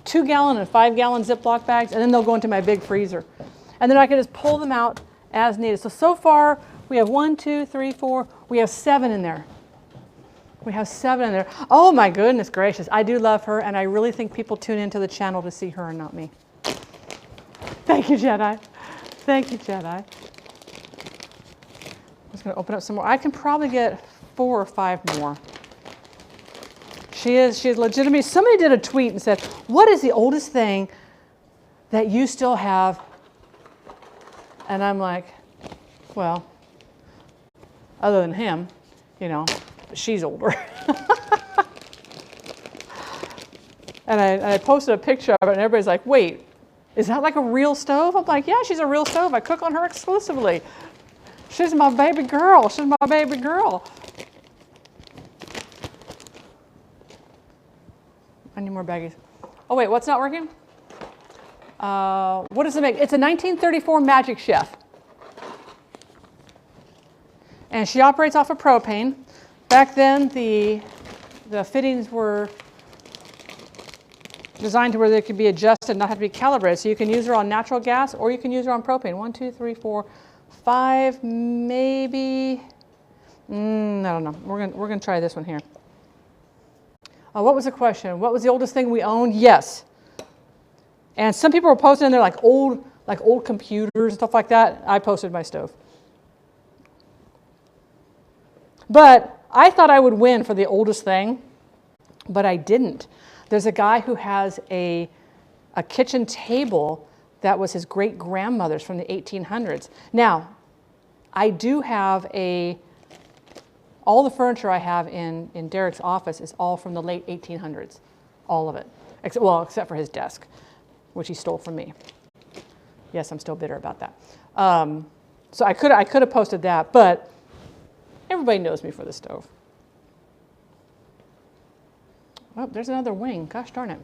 2-gallon and 5-gallon Ziploc bags, and then they'll go into my big freezer. And then I can just pull them out as needed. So far, we have 1, 2, 3, 4, we have 7 in there. We have 7 in there. Oh my goodness gracious, I do love her, and I really think people tune into the channel to see her and not me. Thank you, Jedi. Thank you, Jedi. I'm just going to open up some more. I can probably get 4 or 5 more. She is legitimate. Somebody did a tweet and said, what is the oldest thing that you still have? And I'm like, well, other than him, you know, she's older. And I posted a picture of it, and everybody's like, wait, is that like a real stove? I'm like, yeah, she's a real stove. I cook on her exclusively. She's my baby girl. She's my baby girl. I need more baggies. Oh, wait, what's not working? What does it make? It's a 1934 Magic Chef. And she operates off of propane. Back then, the fittings were designed to where they could be adjusted, not have to be calibrated. So you can use her on natural gas, or you can use her on propane. 1, 2, 3, 4, 5, maybe. I don't know. We're gonna try this one here. What was the question? What was the oldest thing we owned? Yes. And some people were posting in there like old computers and stuff like that. I posted my stove. But I thought I would win for the oldest thing, but I didn't. There's a guy who has a kitchen table that was his great-grandmother's from the 1800s. Now, I do have all the furniture I have in Derek's office is all from the late 1800s, all of it, except for his desk, which he stole from me. Yes, I'm still bitter about that. So I could have posted that, but everybody knows me for the stove. Oh, there's another wing. Gosh darn it.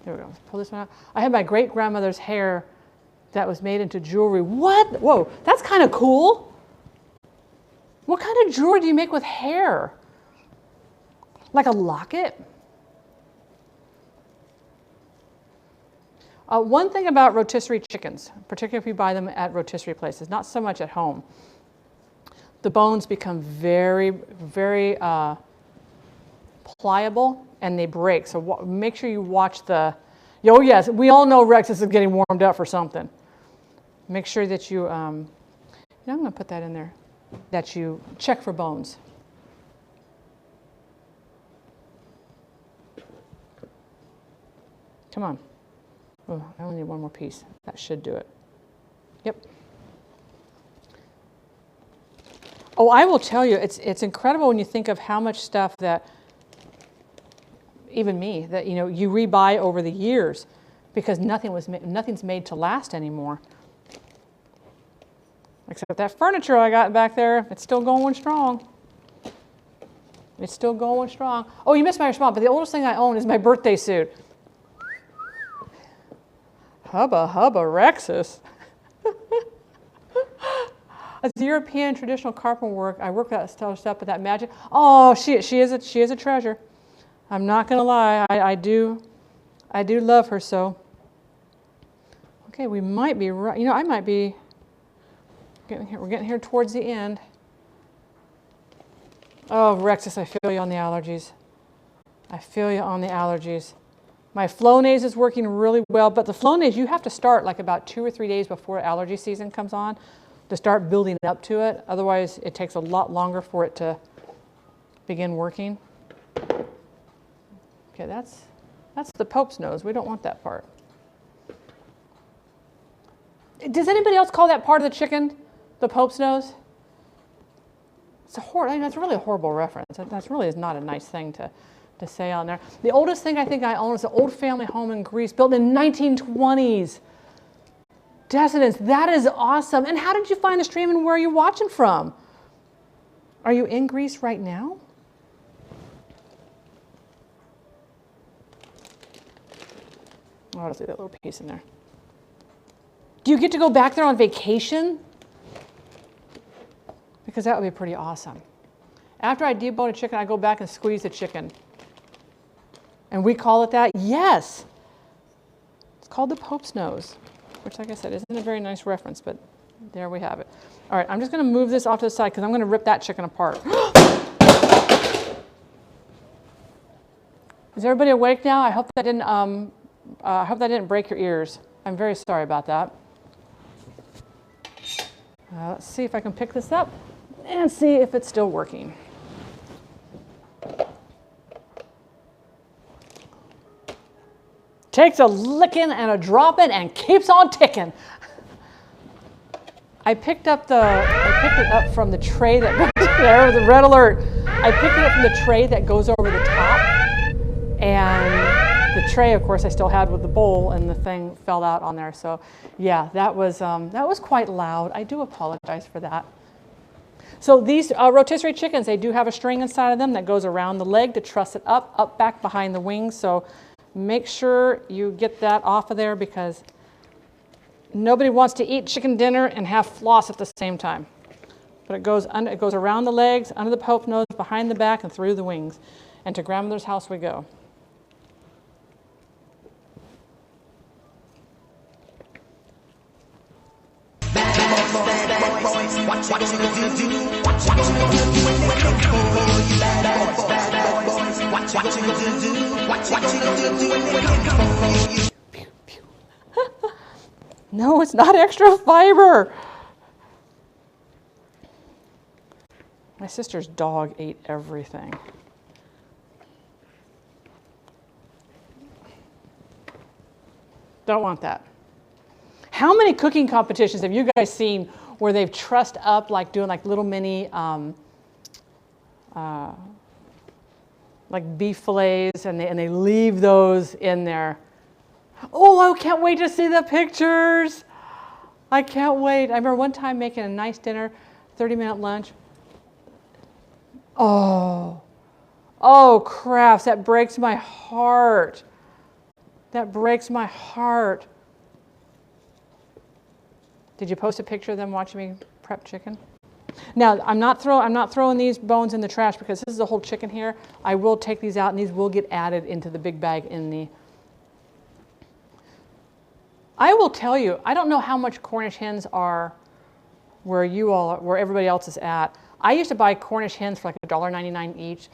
There we go. Let's pull this one out. I had my great-grandmother's hair that was made into jewelry. What? Whoa, that's kind of cool. What kind of jewelry do you make with hair? Like a locket? One thing about rotisserie chickens, particularly if you buy them at rotisserie places, not so much at home, the bones become very, very pliable and they break. So make sure you watch oh yes, we all know Rex is getting warmed up for something. Make sure that you, I'm going to put that in there, that you check for bones. Come on. Oh, I only need one more piece. That should do it. Yep. Oh, I will tell you, it's incredible when you think of how much stuff that, even me, that you rebuy over the years, because nothing's made to last anymore. Except that furniture I got back there, it's still going strong. It's still going strong. Oh, you missed my response, but the oldest thing I own is my birthday suit. Hubba hubba Rexus. It's European traditional carpenter work. I work that stuff with that magic. Oh, she is a treasure. I'm not gonna lie. I do love her so. Okay, we might be right. I might be getting here. We're getting here towards the end. Oh, Rexus, I feel you on the allergies. I feel you on the allergies. My Flonase is working really well, but the Flonase, you have to start like about 2 or 3 days before allergy season comes on to start building up to it. Otherwise, it takes a lot longer for it to begin working. Okay, that's the Pope's nose. We don't want that part. Does anybody else call that part of the chicken the Pope's nose? It's that's really a horrible reference. That really is not a nice thing to say on there. The oldest thing I think I own is an old family home in Greece, built in the 1920s. Descendants, that is awesome. And how did you find the stream and where are you watching from? Are you in Greece right now? Oh, I'll leave that little piece in there. Do you get to go back there on vacation? Because that would be pretty awesome. After I debone a chicken, I go back and squeeze the chicken. And we call it that? Yes. It's called the Pope's nose, which, like I said, isn't a very nice reference, but there we have it. All right, I'm just going to move this off to the side because I'm going to rip that chicken apart. Is everybody awake now? I hope that didn't break your ears. I'm very sorry about that. Let's see if I can pick this up and see if it's still working. Takes a licking and a dropping and keeps on ticking. I picked it up from the tray that there was a red alert. I picked it up from the tray that goes over the top, and the tray, of course, I still had with the bowl, and the thing fell out on there. So, yeah, that was quite loud. I do apologize for that. So these rotisserie chickens, they do have a string inside of them that goes around the leg to truss it up back behind the wings. So make sure you get that off of there because nobody wants to eat chicken dinner and have floss at the same time. But it goes around the legs, under the Pope nose, behind the back, and through the wings. And to grandmother's house we go.
What you gonna do? What you gonna do when they come for you? Bad boys. What you gonna do? What you gonna do when they come for you?
Pew, pew. No, it's not extra fiber. My sister's dog ate everything. Don't want that. How many cooking competitions have you guys seen where they've trussed up, like doing like little mini, like beef fillets, and they leave those in there? Oh, I can't wait to see the pictures. I can't wait. I remember one time making a nice dinner, 30-minute lunch. Oh, crafts, that breaks my heart. That breaks my heart. Did you post a picture of them watching me prep chicken? Now, I'm not throwing these bones in the trash because this is a whole chicken here. I will take these out and these will get added into the big bag in the... I will tell you, I don't know how much Cornish hens are where everybody else is at. I used to buy Cornish hens for like $1.99 each,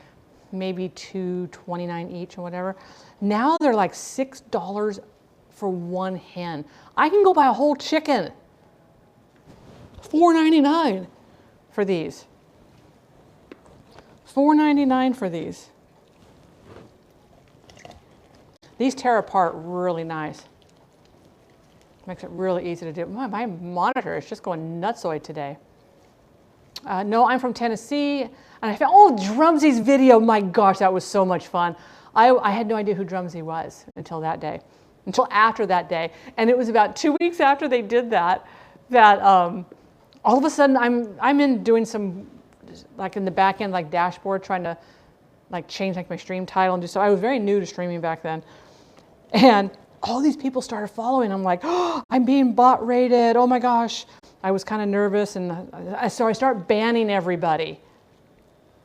maybe $2.29 each or whatever. Now they're like $6 for one hen. I can go buy a whole chicken. $4.99 for these. $4.99 for these. These tear apart really nice. Makes it really easy to do. My monitor is just going nutsoid today. No, I'm from Tennessee, and I found, Drumsy's video. My gosh, that was so much fun. I had no idea who Drumsy was until after that day. And it was about 2 weeks after they did that all of a sudden I'm in doing some, like in the back end, like dashboard, trying to like change like my stream title and do so. I was very new to streaming back then. And all these people started following. I'm like, oh, I'm being bot rated. Oh my gosh. I was kind of nervous, and so I started banning everybody.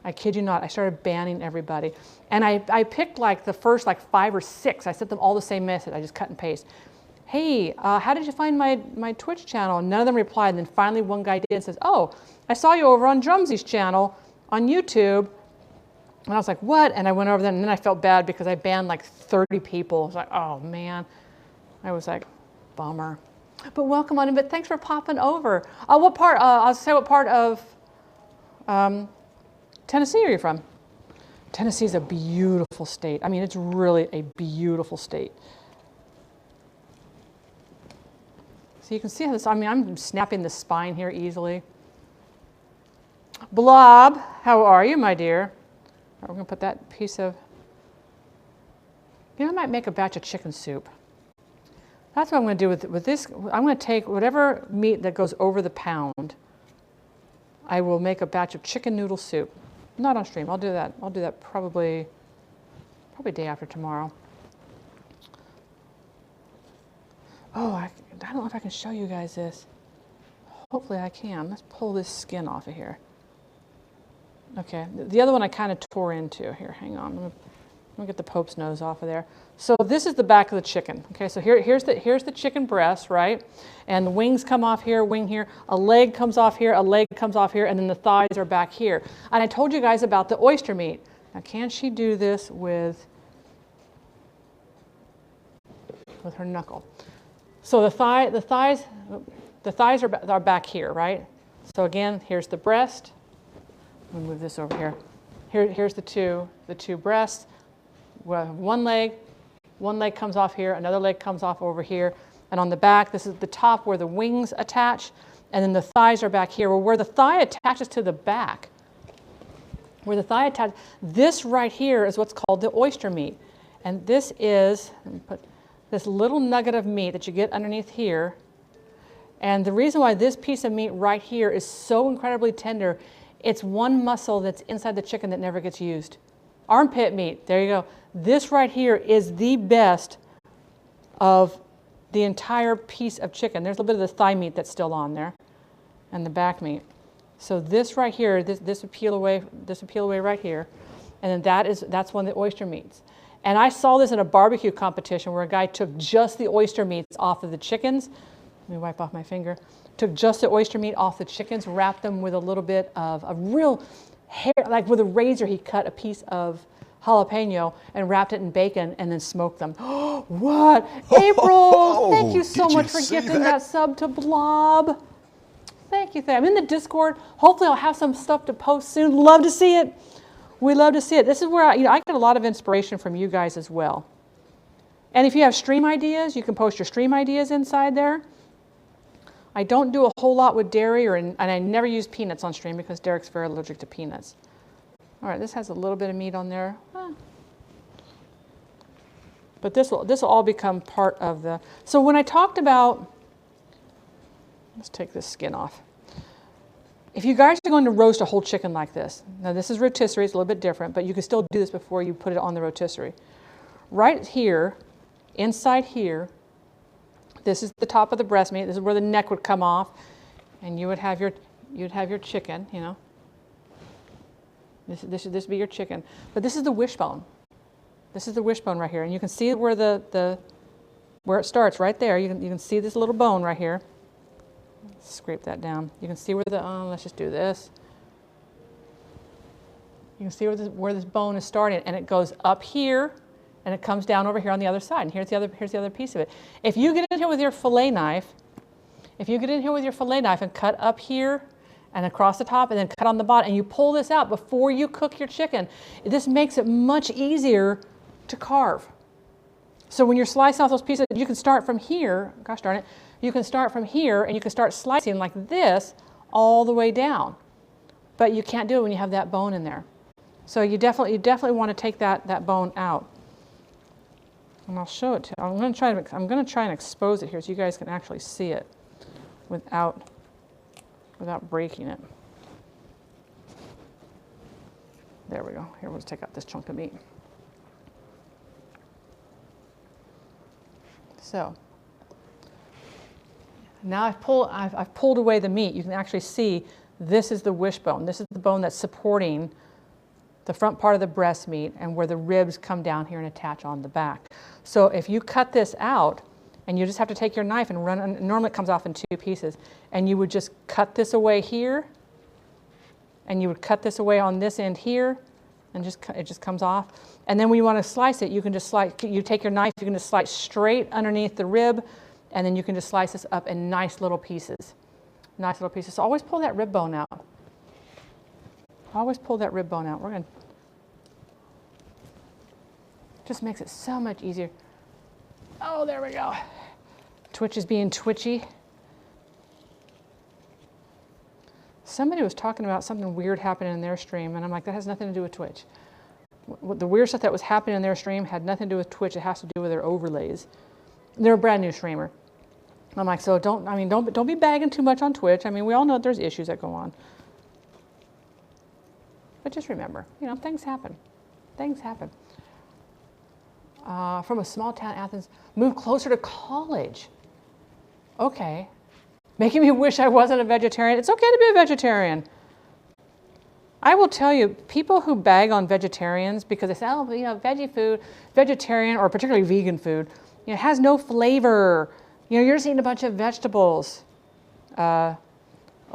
I kid you not, I started banning everybody. And I picked like the first like 5 or 6. I sent them all the same message. I just cut and paste. Hey, how did you find my Twitch channel? And none of them replied. And then finally one guy did and says, oh, I saw you over on Drumsy's channel on YouTube. And I was like, what? And I went over there, and then I felt bad because I banned like 30 people. I was like, oh man. I was like, bummer. But welcome on in, but thanks for popping over. What part, I'll say what part of Tennessee are you from? Tennessee is a beautiful state. I mean, it's really a beautiful state. So you can see how this, I mean, I'm snapping the spine here easily. Blob, how are you, my dear? We're going to put that piece of, I might make a batch of chicken soup. That's what I'm going to do with this. I'm going to take whatever meat that goes over the pound. I will make a batch of chicken noodle soup. Not on stream. I'll do that. I'll do that probably day after tomorrow. Oh, I don't know if I can show you guys this. Hopefully I can. Let's pull this skin off of here. Okay, the other one I kind of tore into. Here, hang on. Let me get the Pope's nose off of there. So this is the back of the chicken. Okay, so here's the chicken breast, right? And the wings come off here, wing here. A leg comes off here, a leg comes off here, and then the thighs are back here. And I told you guys about the oyster meat. Now, can she do this with her knuckle? So the thighs are back here, right? So again, here's the breast. Let me move this over here. Here's the two breasts. One leg comes off here, another leg comes off over here, and on the back, this is the top where the wings attach, and then the thighs are back here. Well, where the thigh attaches to the back, this right here is what's called the oyster meat, and this is, let me put this little nugget of meat that you get underneath here, and the reason why this piece of meat right here is so incredibly tender, it's one muscle that's inside the chicken that never gets used. Armpit meat, there you go. This right here is the best of the entire piece of chicken. There's a little bit of the thigh meat that's still on there and the back meat. So this right here, this would peel away right here. And then that's one of the oyster meats. And I saw this in a barbecue competition where a guy took just the oyster meats off of the chickens. Let me wipe off my finger. Took just the oyster meat off the chickens, wrapped them with a little bit of a real hair, like with a razor, he cut a piece of jalapeno and wrapped it in bacon and then smoked them. What? April, thank you so much for gifting that sub to Blob. Thank you. I'm in the Discord. Hopefully I'll have some stuff to post soon. Love to see it. We love to see it. This is where I get a lot of inspiration from you guys as well. And if you have stream ideas, you can post your stream ideas inside there. I don't do a whole lot with dairy, and I never use peanuts on stream because Derek's very allergic to peanuts. All right, this has a little bit of meat on there. But this will all become part of the... So when I talked about... Let's take this skin off. If you guys are going to roast a whole chicken like this, now this is rotisserie, it's a little bit different, but you can still do this before you put it on the rotisserie. Right here, inside here, this is the top of the breast meat. This is where the neck would come off, and you'd have your chicken. You know, this would be your chicken. But this is the wishbone. This is the wishbone right here, and you can see where where it starts right there. You can see this little bone right here. Scrape that down. You can see where let's just do this. You can see where this bone is starting, and it goes up here. And it comes down over here on the other side. And here's the other piece of it. If you get in here with your fillet knife, and cut up here and across the top and then cut on the bottom, and you pull this out before you cook your chicken, this makes it much easier to carve. So when you're slicing off those pieces, you can start from here, gosh darn it, you can start from here and you can start slicing like this all the way down. But you can't do it when you have that bone in there. So you definitely want to take that bone out. And I'll show it to you. I'm going to try and expose it here so you guys can actually see it without breaking it. There we go. Here, we'll just take out this chunk of meat. So now I've pulled away the meat. You can actually see this is the wishbone. This is the bone that's supporting the front part of the breast meat and where the ribs come down here and attach on the back. So if you cut this out, and you just have to take your knife and run, and normally it comes off in two pieces, and you would just cut this away here, and you would cut this away on this end here, and it just comes off. And then when you want to slice it, you can just you take your knife, you can just slice straight underneath the rib, and then you can just slice this up in nice little pieces. Nice little pieces. So always pull that rib bone out. Always pull that rib bone out. We're going to just makes it so much easier. Oh, there we go. Twitch is being twitchy. Somebody was talking about something weird happening in their stream, and I'm like, that has nothing to do with Twitch. The weird stuff that was happening in their stream had nothing to do with Twitch. It has to do with their overlays. They're a brand new streamer. I'm like, so don't be bagging too much on Twitch. I mean, we all know there's issues that go on. But just remember, things happen. Things happen. From a small town, Athens, moved closer to college. Okay. Making me wish I wasn't a vegetarian. It's okay to be a vegetarian. I will tell you, people who bag on vegetarians because they say, oh, veggie food, vegetarian or particularly vegan food, has no flavor. You're just eating a bunch of vegetables. Oh,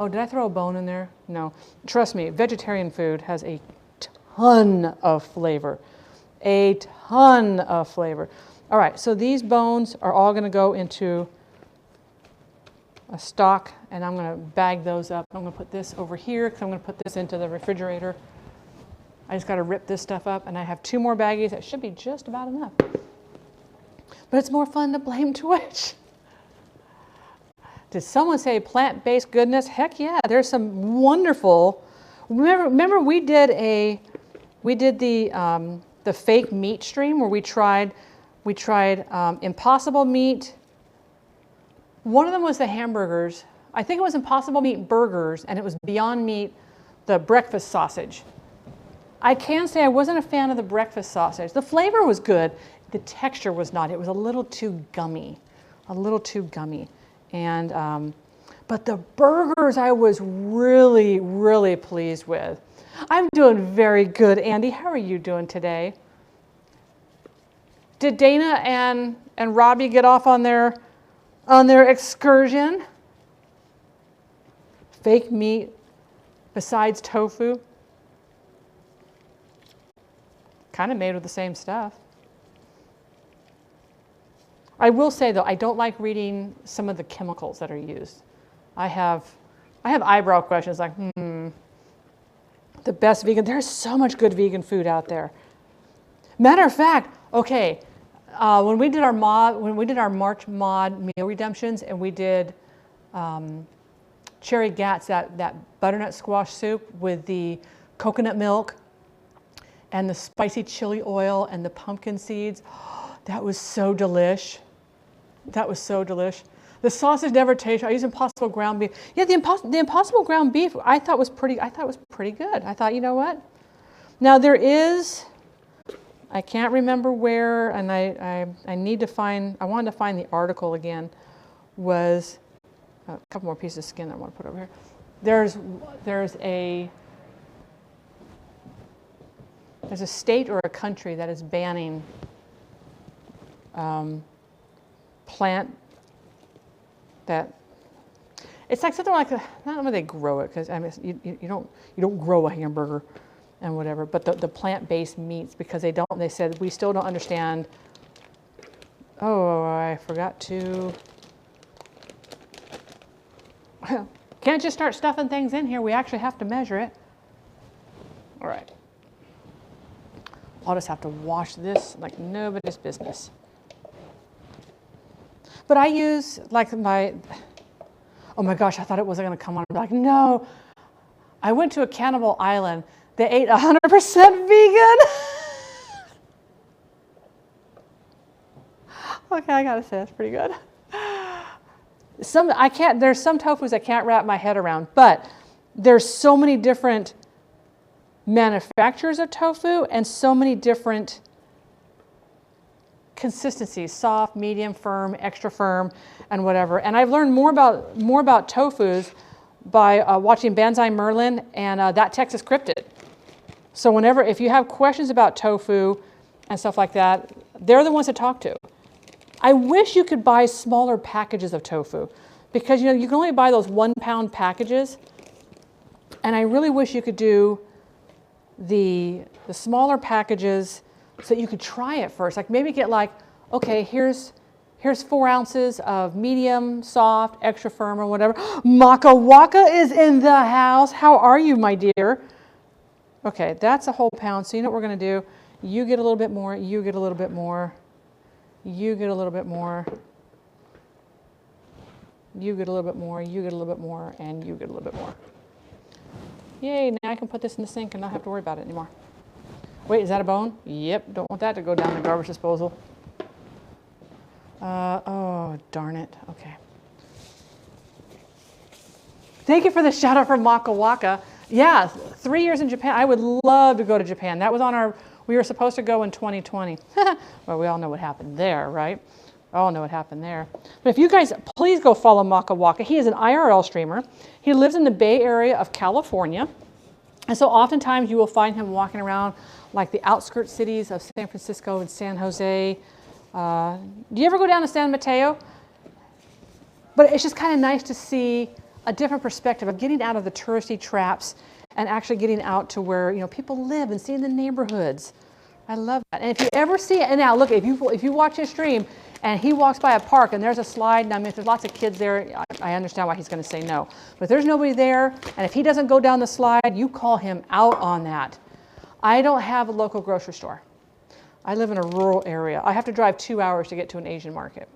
did I throw a bone in there? No. Trust me, vegetarian food has a ton of flavor. A ton of flavor. All right, so these bones are all going to go into a stock, and I'm going to bag those up. I'm going to put this over here because I'm going to put this into the refrigerator. I just got to rip this stuff up, and I have 2 more baggies. That should be just about enough. But it's more fun to blame Twitch. Did someone say plant-based goodness? Heck yeah, there's some wonderful. Remember we did the fake meat stream where we tried Impossible Meat. One of them was the hamburgers. I think it was Impossible Meat burgers, and it was Beyond Meat, the breakfast sausage. I can say I wasn't a fan of the breakfast sausage. The flavor was good. The texture was not. It was a little too gummy. And, but the burgers I was really, really pleased with. I'm doing very good, Andy. How are you doing today? Did Dana and Robbie get off on their excursion? Fake meat besides tofu. Kind of made with the same stuff. I will say though, I don't like reading some of the chemicals that are used. I have eyebrow questions like, the best vegan. There's so much good vegan food out there. Matter of fact, okay, when we did our March mod meal redemptions, and we did cherry gats, that butternut squash soup with the coconut milk and the spicy chili oil and the pumpkin seeds. That was so delish. That was so delish. The sausage never tasted. I used Impossible ground beef. Yeah, the Impossible ground beef I thought was pretty good. I thought, you know what? Now there is, I can't remember where, and I wanted to find the article again, was a couple more pieces of skin I want to put over here. There's a state or a country that is banning plant that it's like something like not where they grow it, because I mean you don't grow a hamburger and whatever, but the plant-based meats, because they said we still don't understand. Oh, I forgot to. Can't just start stuffing things in here. We actually have to measure it. All right. I'll just have to wash this like nobody's business. But I use like oh my gosh, I thought it wasn't going to come on. I'm like, no. I went to a cannibal island. They ate 100% vegan. Okay, I gotta say, that's pretty good. There's some tofus I can't wrap my head around, but there's so many different manufacturers of tofu and so many different consistencies: soft, medium, firm, extra firm, and whatever. And I've learned more about tofus by watching Banzai Merlin and That Texas Cryptid. So if you have questions about tofu and stuff like that, they're the ones to talk to. I wish you could buy smaller packages of tofu, because you can only buy those 1 pound packages. And I really wish you could do the smaller packages so that you could try it first. Like maybe get okay, here's 4 ounces of medium, soft, extra firm, or whatever. Maka Waka is in the house. How are you, my dear? Okay, that's a whole pound. So you know what we're going to do? You get a little bit more. You get a little bit more. You get a little bit more. You get a little bit more. You get a little bit more. And you get a little bit more. Yay, now I can put this in the sink and not have to worry about it anymore. Wait, is that a bone? Yep, don't want that to go down the garbage disposal. Oh, darn it. Okay. Thank you for the shout out from Maka Waka. Yeah, 3 years in Japan. I would love to go to Japan. That was we were supposed to go in 2020. Well, we all know what happened there, right? Oh, no, what happened there. But if you guys, please go follow Maka Waka. He is an IRL streamer. He lives in the Bay Area of California. And so oftentimes you will find him walking around like the outskirts cities of San Francisco and San Jose. Do you ever go down to San Mateo? But it's just kind of nice to see a different perspective of getting out of the touristy traps and actually getting out to where, you know, people live and seeing the neighborhoods. I love that. And if you ever see it, and now look, if you watch his stream and he walks by a park and there's a slide, and I mean, if there's lots of kids there, I understand why he's going to say no. But if there's nobody there, and if he doesn't go down the slide, you call him out on that. I don't have a local grocery store. I live in a rural area. I have to drive 2 hours to get to an Asian market.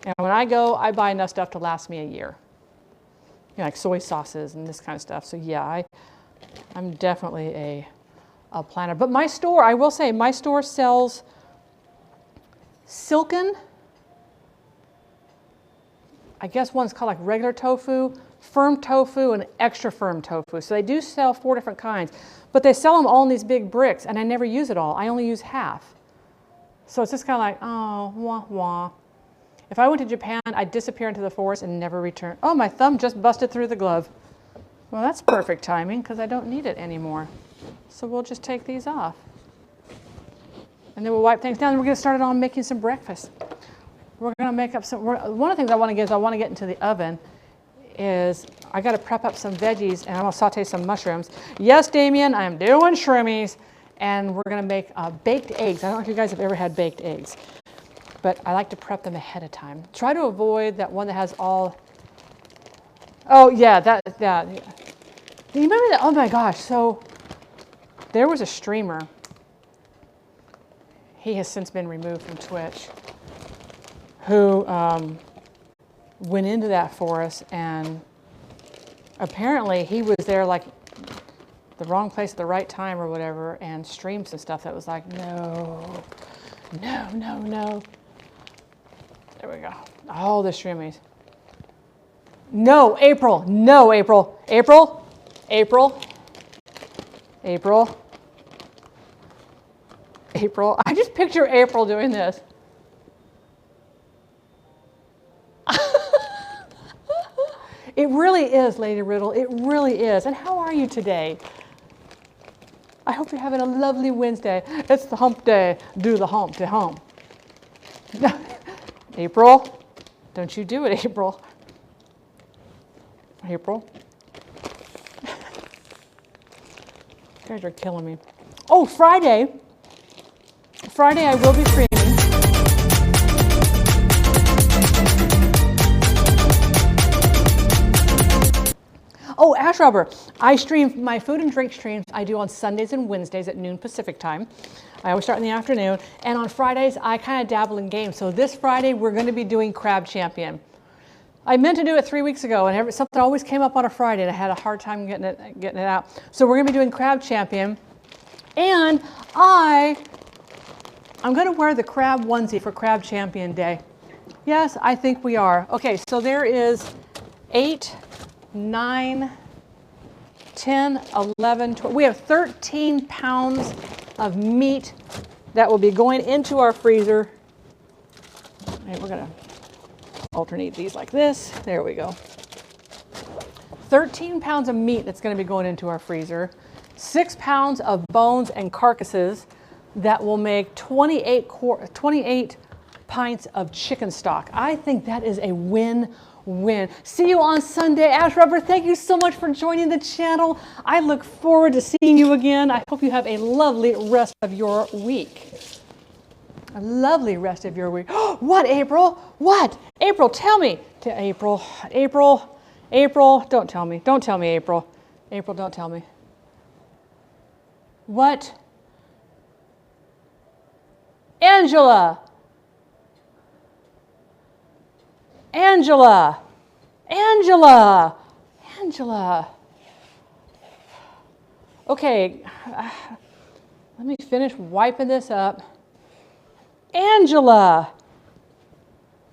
And when I go, I buy enough stuff to last me a year. You know, like soy sauces and this kind of stuff. So yeah, I'm definitely a planner. But my store, I will say, my store sells silken, I guess one's called like regular tofu, firm tofu, and extra firm tofu. So they do sell 4 different kinds, but they sell them all in these big bricks, and I never use it all. I only use half. So it's just kind of like, oh, wah, wah. If I went to Japan, I'd disappear into the forest and never return. Oh, my thumb just busted through the glove. Well, that's perfect timing because I don't need it anymore. So we'll just take these off. And then we'll wipe things down and we're going to start on making some breakfast. We're going to make up some, one of the things I want to get is I want to get into the oven is I got to prep up some veggies and I'm going to saute some mushrooms. Yes, Damien, I'm doing shroomies. And we're going to make baked eggs. I don't know if you guys have ever had baked eggs, but I like to prep them ahead of time. Try to avoid that one that has all, oh yeah, that. You remember that? Oh my gosh, so there was a streamer. He has since been removed from Twitch, who went into that forest, and apparently he was there like the wrong place at the right time or whatever, and streamed some stuff that was like, no. There we go. All the streamies. No, April. No, April. April. I just picture April doing this. It really is, Lady Riddle. It really is. And how are you today? I hope you're having a lovely Wednesday. It's the hump day. Do the hump to hump. April, don't you do it, April. April. You guys are killing me. Oh, Friday. Friday I will be streaming. Oh, Ash Robber. I stream my food and drink streams I do on Sundays and Wednesdays at noon Pacific time. I always start in the afternoon. And on Fridays, I kind of dabble in games. So this Friday, we're going to be doing Crab Champion. I meant to do it 3 weeks ago, and something always came up on a Friday, and I had a hard time getting it out. So we're going to be doing Crab Champion. And I'm going to wear the crab onesie for Crab Champion Day. Yes, I think we are. Okay, so there is 8, 9, 10, 11, 12. We have 13 pounds of meat that will be going into our freezer. Okay, we're going to alternate these like this. There we go. 13 pounds of meat that's going to be going into our freezer. 6 pounds of bones and carcasses that will make 28 pints of chicken stock. I think that is a win-win. See you on Sunday. Ash Rubber, thank you so much for joining the channel. I look forward to seeing you again. I hope you have a lovely rest of your week. A lovely rest of your week. What, April? What? April, tell me. April, don't tell me. Don't tell me, April. April, don't tell me. What? Angela. Okay, let me finish wiping this up. Angela,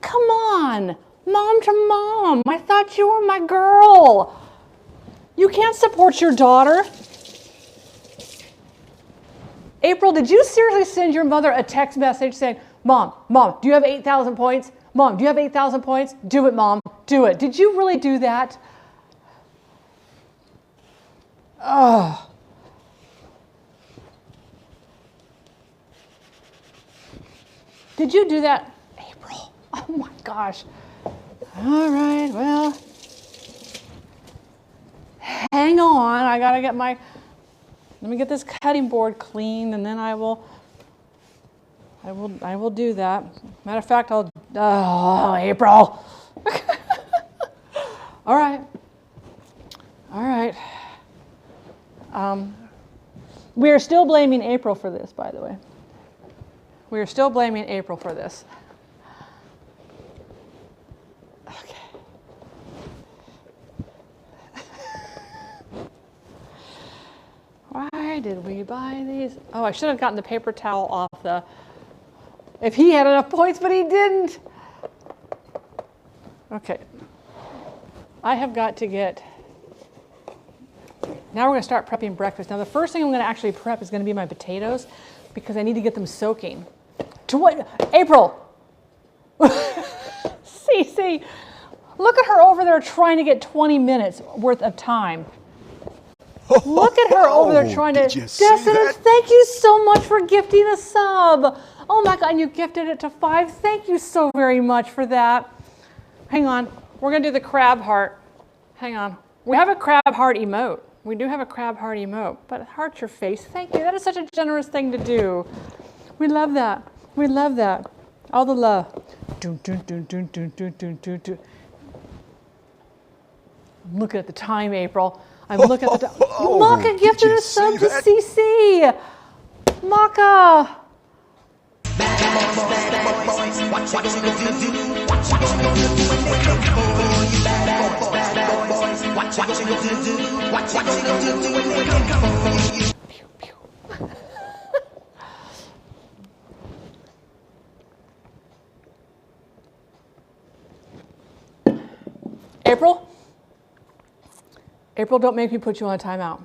come on, mom to mom. I thought you were my girl. You can't support your daughter. April, did you seriously send your mother a text message saying, Mom, do you have 8,000 points? Mom, do you have 8,000 points? Do it, Mom, do it. Did you really do that? Oh. Did you do that, April? Oh my gosh. All right, well, hang on. I gotta get let me get this cutting board clean, and then I will do that. Matter of fact, oh, April. All right. We are still blaming April for this, by the way. We are still blaming April for this. Okay. Why did we buy these? Oh, I should have gotten the paper towel off if he had enough points, but he didn't. Okay. I have got to get, now we're going to start prepping breakfast. Now the first thing I'm going to actually prep is going to be my potatoes because I need to get them soaking. To what? April! Cece, look at her over there trying to get 20 minutes worth of time. Look at her over there trying to. Destiny, thank you so much for gifting a sub. Oh my God, and you gifted it to 5. Thank you so very much for that. Hang on, we're going to do the crab heart. Hang on. We have a crab heart emote. We do have a crab heart emote, but heart your face. Thank you. That is such a generous thing to do. We love that. We love that. All the love. I'm looking at the time, April. I'm looking at the time. Maka gifted a sub to CC. Maka. April, don't make me put you on a timeout.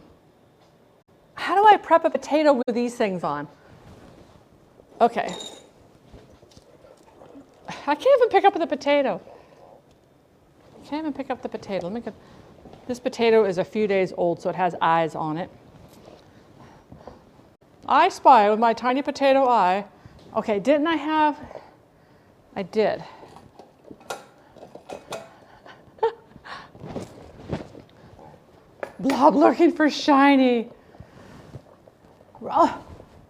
How do I prep a potato with these things on? Okay. I can't even pick up the potato. Can't even pick up the potato. Let me get, this potato is a few days old, so it has eyes on it. I spy with my tiny potato eye. Okay, didn't I have? I did. Blob looking for shiny. Oh,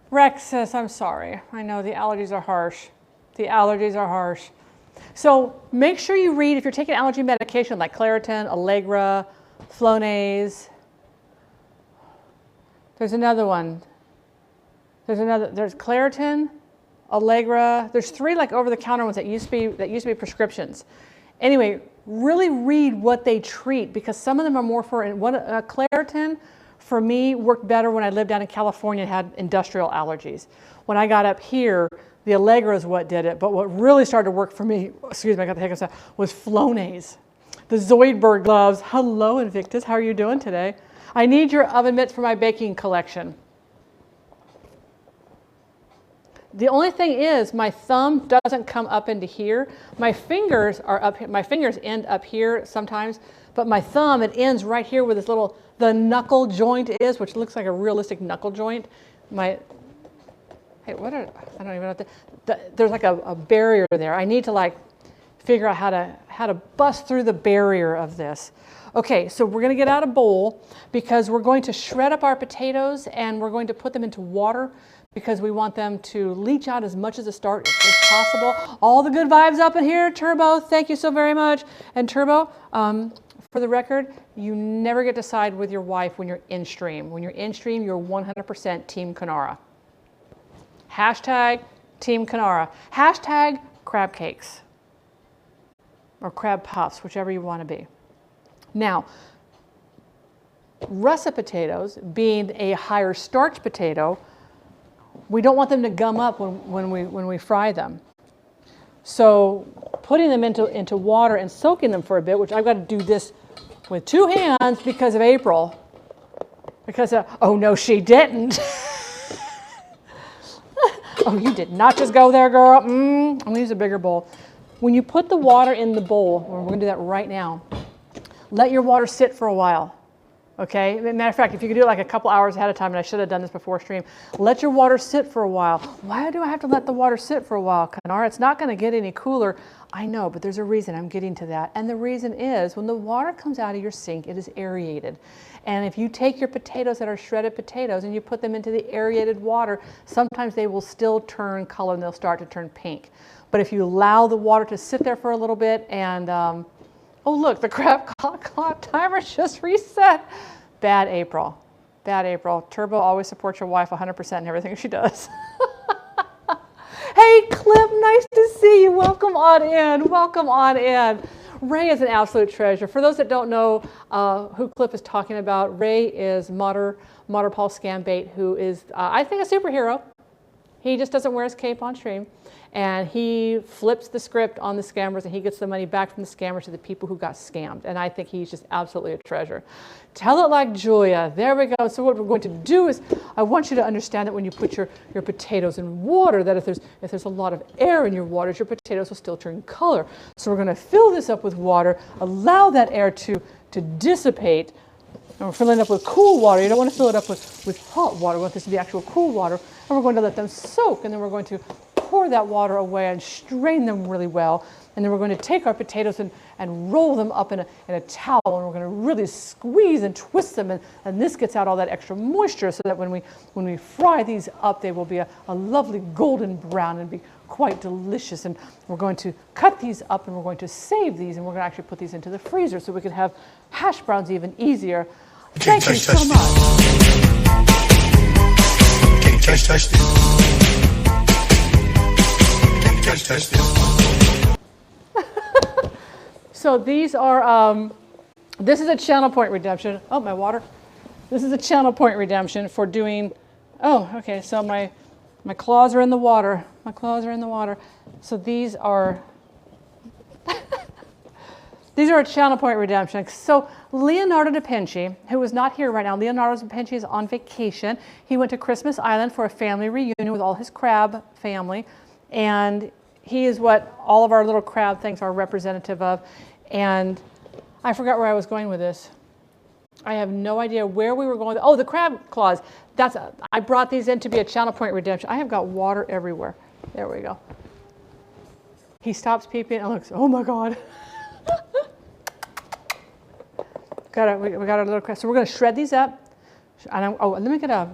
Rexus, I'm sorry. I know the allergies are harsh. The allergies are harsh. So make sure you read if you're taking allergy medication like Claritin, Allegra, Flonase. There's another one. There's Claritin, Allegra. There's 3 like over-the-counter ones that used to be prescriptions. Anyway, really read what they treat because some of them are more for Claritin. For me, worked better when I lived down in California and had industrial allergies. When I got up here, the Allegra is what did it. But what really started to work for me, excuse me, I got the hiccups, was Flonase. The Zoidberg gloves. Hello, Invictus. How are you doing today? I need your oven mitts for my baking collection. The only thing is my thumb doesn't come up into here. My fingers are up here. My fingers end up here sometimes, but my thumb, it ends right here where this little, the knuckle joint is, which looks like a realistic knuckle joint. Hey, I don't even know there's like a barrier there. I need to like figure out how to bust through the barrier of this. Okay, so we're gonna get out a bowl because we're going to shred up our potatoes and we're going to put them into water because we want them to leach out as much of the starch as possible. All the good vibes up in here, Turbo, thank you so very much. And Turbo, for the record, you never get to side with your wife when you're in stream. When you're in stream, you're 100% Team Kanara. Hashtag Team Kanara. Hashtag crab cakes or crab puffs, whichever you want to be. Now, russet potatoes, being a higher starch potato, we don't want them to gum up when we fry them. So putting them into water and soaking them for a bit, which I've got to do this with 2 hands because of April. Because oh no, she didn't. Oh, you did not just go there, girl. I'm gonna use a bigger bowl. When you put the water in the bowl, we're gonna do that right now, let your water sit for a while. Okay, matter of fact, if you could do it like a couple hours ahead of time, and I should have done this before stream, let your water sit for a while. Why do I have to let the water sit for a while, Kanara? It's not going to get any cooler. I know, but there's a reason. I'm getting to that. And the reason is when the water comes out of your sink, it is aerated. And if you take your potatoes that are shredded potatoes and you put them into the aerated water, sometimes they will still turn color and they'll start to turn pink. But if you allow the water to sit there for a little bit and oh, look, the crab clock timer just reset. Bad April. Bad April. Turbo always supports your wife 100% in everything she does. Hey, Clip, nice to see you. Welcome on in. Welcome on in. Ray is an absolute treasure. For those that don't know who Clip is talking about, Ray is Mater Paul Scambait, who is, I think, a superhero. He just doesn't wear his cape on stream. And he flips the script on the scammers and he gets the money back from the scammers to the people who got scammed. And I think he's just absolutely a treasure. Tell it like Julia. There we go. So what we're going to do is I want you to understand that when you put your potatoes in water, that if there's a lot of air in your waters, your potatoes will still turn color. So we're going to fill this up with water, allow that air to dissipate. And we're filling it up with cool water. You don't want to fill it up with hot water. We want this to be actual cool water. And we're going to let them soak. And then we're going to pour that water away and strain them really well. And then we're going to take our potatoes and roll them up in a towel. And we're going to really squeeze and twist them. And this gets out all that extra moisture so that when we fry these up, they will be a lovely golden brown and be quite delicious. And we're going to cut these up and we're going to save these. And we're going to actually put these into the freezer so we can have hash browns even easier. Thank you so much.
Can't touch this. Touch this.
So these are, this is a channel point redemption. Oh, my water. This is a channel point redemption for doing, oh, okay, so my claws are in the water. My claws are in the water. So these are, these are a channel point redemption. So Leonardo da Vinci, who is not here right now, Leonardo da Vinci is on vacation. He went to Christmas Island for a family reunion with all his crab family. And he is what all of our little crab things are representative of. And I forgot where I was going with this. I have no idea where we were going. Oh, the crab claws. I brought these in to be a channel point redemption. I have got water everywhere. There we go. He stops peeping and looks, oh my God. we got our little crab. So we're going to shred these up. And let me get a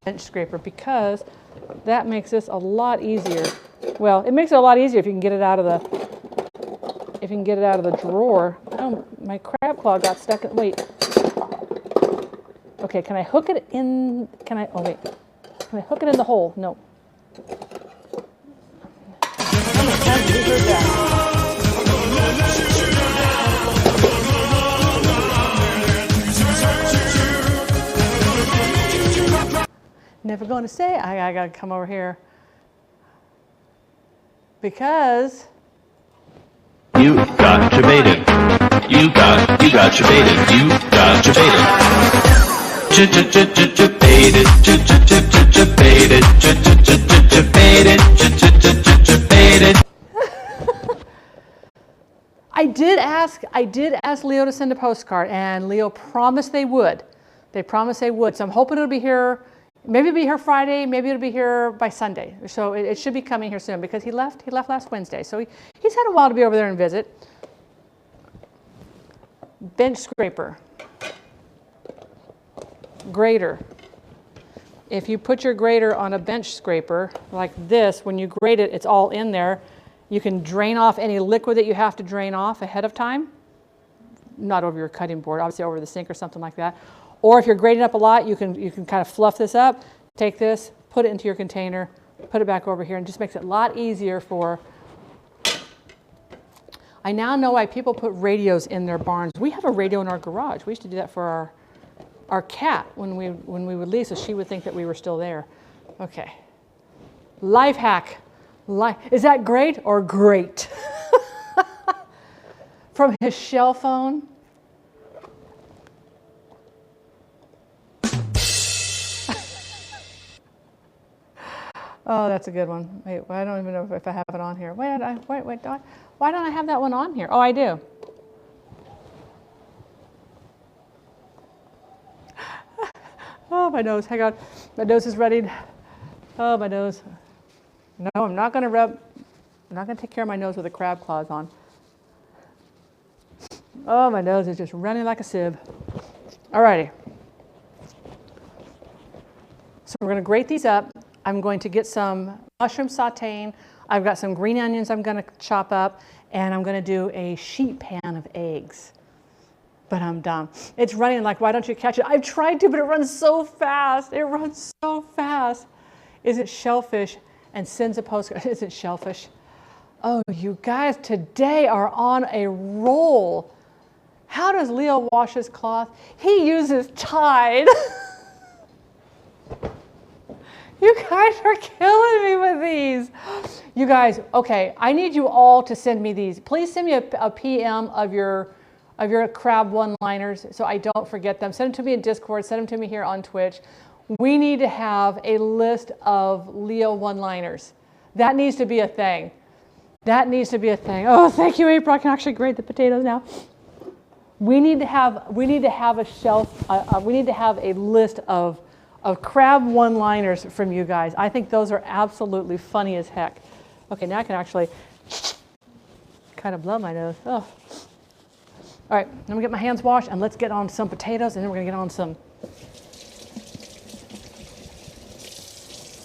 bench scraper because that makes this a lot easier. Well, it makes it a lot easier if you can get it out of the drawer. Oh, my crab claw got stuck in, wait. Okay, can I hook it in, oh wait. Can I hook it in the hole? No. Never going to say, I got to come over here. Because
you got your baited. You got your baited. You got your baited.
I did ask Leo to send a postcard, and Leo promised they would. They promised they would. So I'm hoping it'll be here. Maybe it'll be here Friday, maybe it'll be here by Sunday. So it should be coming here soon because he left last Wednesday. So he's had a while to be over there and visit. Bench scraper. Grater. If you put your grater on a bench scraper like this, when you grate it, it's all in there. You can drain off any liquid that you have to drain off ahead of time. Not over your cutting board, obviously over the sink or something like that. Or if you're grating up a lot, you can kind of fluff this up, take this, put it into your container, put it back over here, and just makes it a lot easier for... I now know why people put radios in their barns. We have a radio in our garage. We used to do that for our cat when we would leave, so she would think that we were still there. Okay. Life hack. Is that great or great? From his shell phone. Oh, that's a good one. Wait, I don't even know if I have it on here. Wait, why don't I have that one on here? Oh, I do. Oh, my nose. Hang on. My nose is ready. Oh, my nose. No, I'm not going to take care of my nose with the crab claws on. Oh, my nose is just running like a sieve. All righty. So we're going to grate these up. I'm going to get some mushroom sauteing. I've got some green onions I'm going to chop up, and I'm going to do a sheet pan of eggs. But I'm done. It's running like, why don't you catch it? I've tried to, but it runs so fast. It runs so fast. Is it shellfish? And sends a postcard. Is it shellfish? Oh, you guys today are on a roll. How does Leo wash his cloth? He uses Tide. You guys are killing me with these. You guys, okay, I need you all to send me these. Please send me a PM of your crab one-liners so I don't forget them. Send them to me in Discord. Send them to me here on Twitch. We need to have a list of Leo one-liners. That needs to be a thing. That needs to be a thing. Oh, thank you, April. I can actually grate the potatoes now. We need to have a shelf. We need to have a list of crab one-liners from you guys. I think those are absolutely funny as heck. Okay, now I can actually kind of blow my nose. Oh. All right, I'm gonna get my hands washed and let's get on some potatoes, and then we're gonna get on some.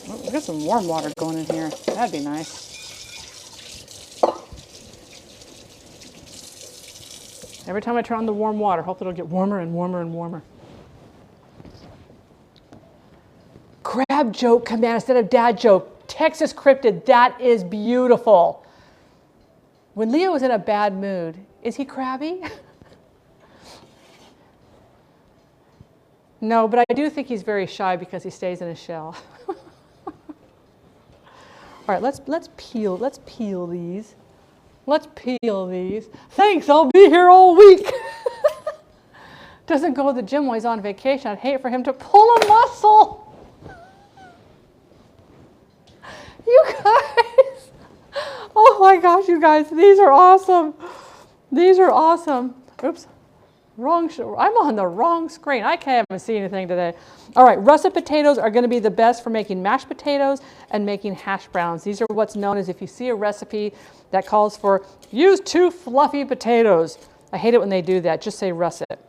Oh, we got some warm water going in here. That'd be nice. Every time I turn on the warm water, hopefully it'll get warmer and warmer and warmer. Crab joke command instead of dad joke. Texas cryptid, that is beautiful. When Leo is in a bad mood, is he crabby? No, but I do think he's very shy because he stays in a shell. All right, let's peel these. Let's peel these. Thanks, I'll be here all week. Doesn't go to the gym while he's on vacation. I'd hate for him to pull a muscle. You guys. Oh my gosh, you guys, these are awesome. These are awesome. Oops. I'm on the wrong screen. I can't even see anything today. All right, russet potatoes are going to be the best for making mashed potatoes and making hash browns. These are what's known as, if you see a recipe that calls for use 2 fluffy potatoes. I hate it when they do that. Just say russet.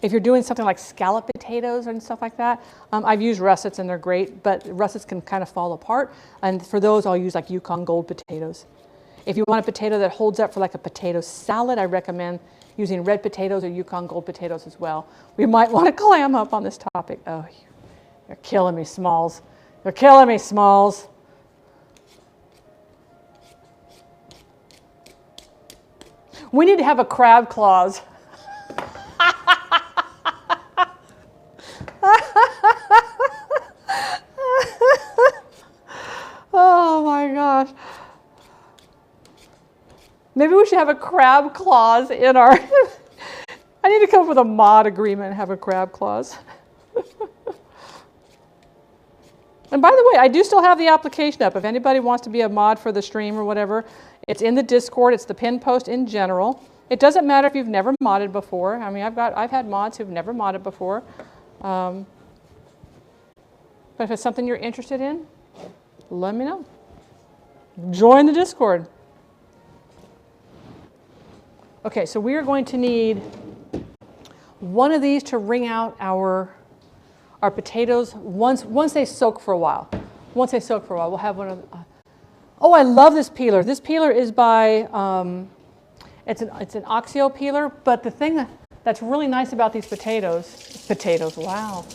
If you're doing something like scallop potatoes and stuff like that, I've used russets and they're great, but russets can kind of fall apart. And for those, I'll use like Yukon Gold potatoes. If you want a potato that holds up for like a potato salad, I recommend using red potatoes or Yukon Gold potatoes as well. We might want to clam up on this topic. Oh, you're killing me, Smalls. You're killing me, Smalls. We need to have a crab clause. Oh my gosh. Maybe we should have a crab clause in our... I need to come up with a mod agreement and have a crab clause. And by the way, I do still have the application up. If anybody wants to be a mod for the stream or whatever, it's in the Discord. It's the pin post in general. It doesn't matter if you've never modded before. I mean, I've had mods who've never modded before. But if it's something you're interested in, let me know. Join the Discord. Okay, so we are going to need one of these to wring out our potatoes once they soak for a while. Once they soak for a while, we'll have one of. Oh, I love this peeler. This peeler is by it's an Oxio peeler. But the thing that's really nice about these potatoes. Wow.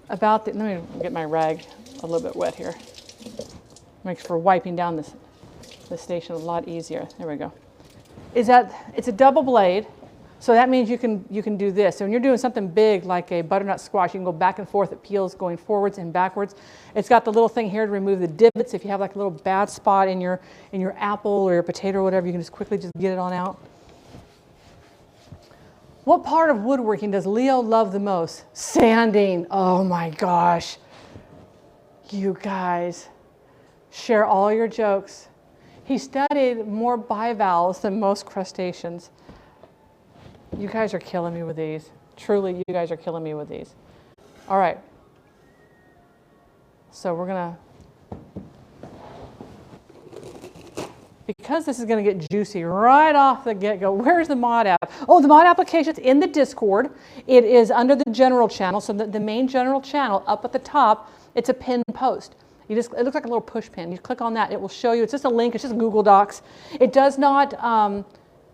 Let me get my rag a little bit wet here. Makes for wiping down the station a lot easier. There we go. Is that it's a double blade, so that means you can do this. So when you're doing something big like a butternut squash, you can go back and forth. It peels going forwards and backwards. It's got the little thing here to remove the divots. If you have like a little bad spot in your apple or your potato or whatever, you can just quickly get it on out. What part of woodworking does Leo love the most? Sanding. Oh my gosh. You guys, share all your jokes. He studied more bivalves than most crustaceans. You guys are killing me with these. Truly, you guys are killing me with these. All right. So we're going to, because this is going to get juicy right off the get-go, where's the mod app? Oh, the mod application's in the Discord. It is under the general channel. So the main general channel up at the top, it's a pinned post. It looks like a little push pin. You click on that, it will show you. It's just a link. It's just Google Docs. It does not,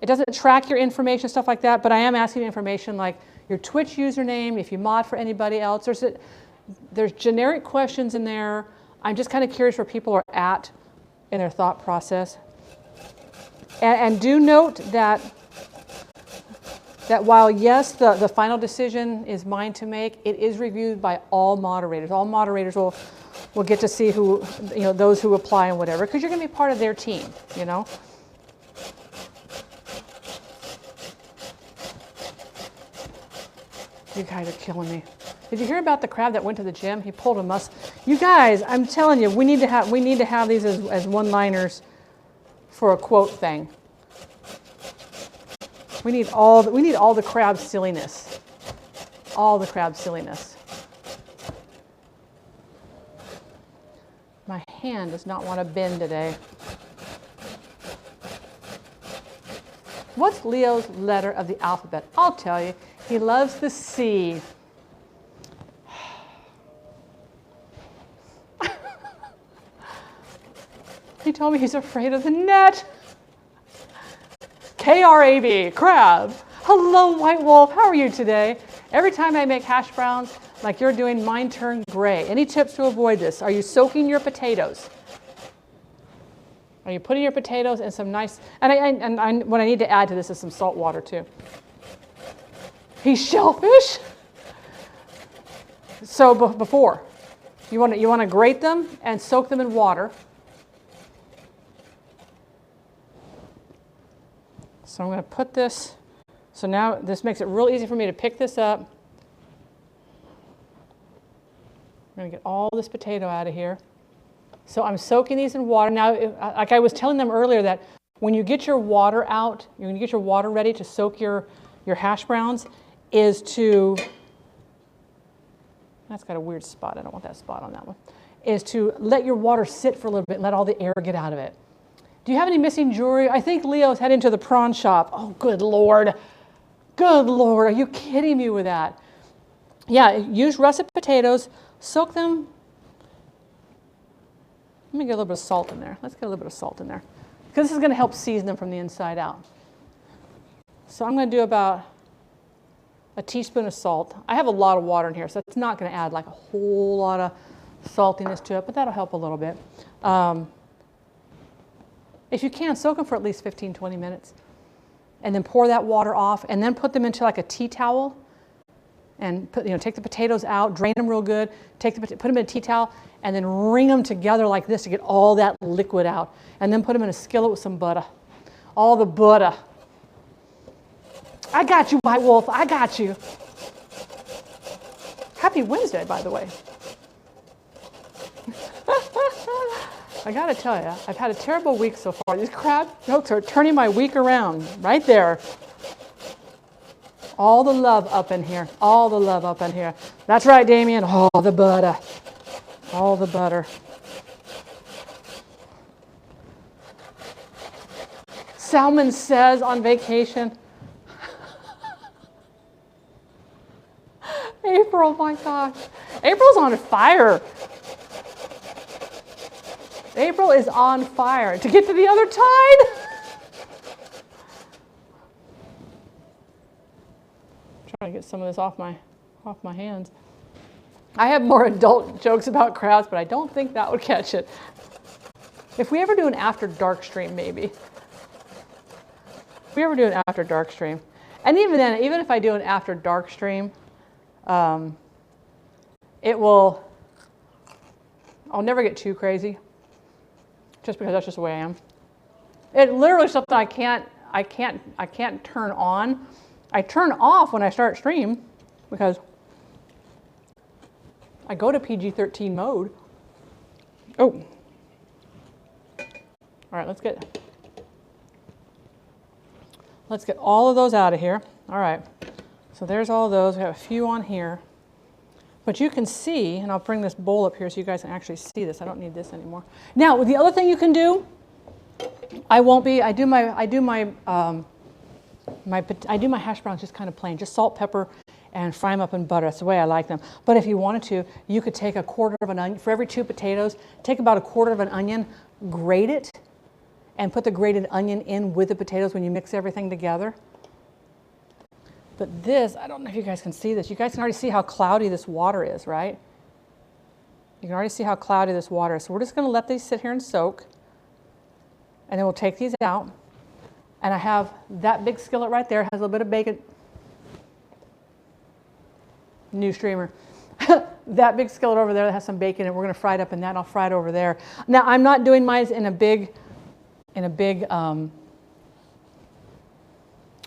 it doesn't track your information, stuff like that, but I am asking you information like your Twitch username, if you mod for anybody else. There's generic questions in there. I'm just kind of curious where people are at in their thought process. And do note that while, yes, the final decision is mine to make, it is reviewed by all moderators. All moderators will get to see who, those who apply and whatever, because you're going to be part of their team, You guys are killing me. Did you hear about the crab that went to the gym? He pulled a muscle. You guys, I'm telling you, we need to have these as one-liners for a quote thing. We need all the crab silliness. All the crab silliness. My hand does not want to bend today. What's Leo's letter of the alphabet? I'll tell you. He loves the C. He told me he's afraid of the net. K-R-A-B, crab. Hello, White Wolf. How are you today? Every time I make hash browns, like you're doing, mine turn gray. Any tips to avoid this? Are you soaking your potatoes? Are you putting your potatoes in some nice, and what I need to add to this is some salt water too. He's shellfish? So before, you want to grate them and soak them in water. So I'm going to put this, so now this makes it real easy for me to pick this up. I'm going to get all this potato out of here. So I'm soaking these in water. Now, like I was telling them earlier, that when you get your water out, when you get your water ready to soak your hash browns, is to, that's got a weird spot, I don't want that spot on that one, is to let your water sit for a little bit and let all the air get out of it. Do you have any missing jewelry? I think Leo's heading to the prawn shop. Oh, good Lord. Good Lord, are you kidding me with that? Yeah, use russet potatoes, soak them. Let me get a little bit of salt in there. Let's get a little bit of salt in there, because this is going to help season them from the inside out. So I'm going to do about a teaspoon of salt. I have a lot of water in here, so it's not going to add like a whole lot of saltiness to it, but that'll help a little bit. If you can, soak them for at least 15, 20 minutes. And then pour that water off, and then put them into like a tea towel. And take the potatoes out, drain them real good, put them in a tea towel, and then wring them together like this to get all that liquid out. And then put them in a skillet with some butter. All the butter. I got you, White Wolf, I got you. Happy Wednesday, by the way. I gotta tell you, I've had a terrible week so far. These crab jokes are turning my week around, right there. All the love up in here, all the love up in here. That's right, Damien, all the butter, all the butter. Salmon says on vacation. April, my gosh. April's on fire. April is on fire. To get to the other tide. Trying to get some of this off my hands. I have more adult jokes about crabs, but I don't think that would catch it. If we ever do an after dark stream, maybe. If we ever do an after dark stream. And even then, even if I do an after dark stream, I'll never get too crazy, just because that's just the way I am. It literally is something I can't turn on. I turn off when I start stream, because I go to PG-13 mode. Oh. All right, let's get all of those out of here. All right. So there's all those. We have a few on here. But you can see, and I'll bring this bowl up here so you guys can actually see this. I don't need this anymore. Now, the other thing you can do, I do my hash browns just kind of plain, just salt, pepper, and fry them up in butter. That's the way I like them. But if you wanted to, you could take a quarter of an onion. For every 2 potatoes, take about a quarter of an onion, grate it, and put the grated onion in with the potatoes when you mix everything together. But this, I don't know if you guys can see this. You guys can already see how cloudy this water is, right? You can already see how cloudy this water is. So we're just going to let these sit here and soak. And then we'll take these out. And I have that big skillet right there. Has a little bit of bacon. New streamer. That big skillet over there that has some bacon, and we're going to fry it up in that, and I'll fry it over there. Now, I'm not doing mine in a big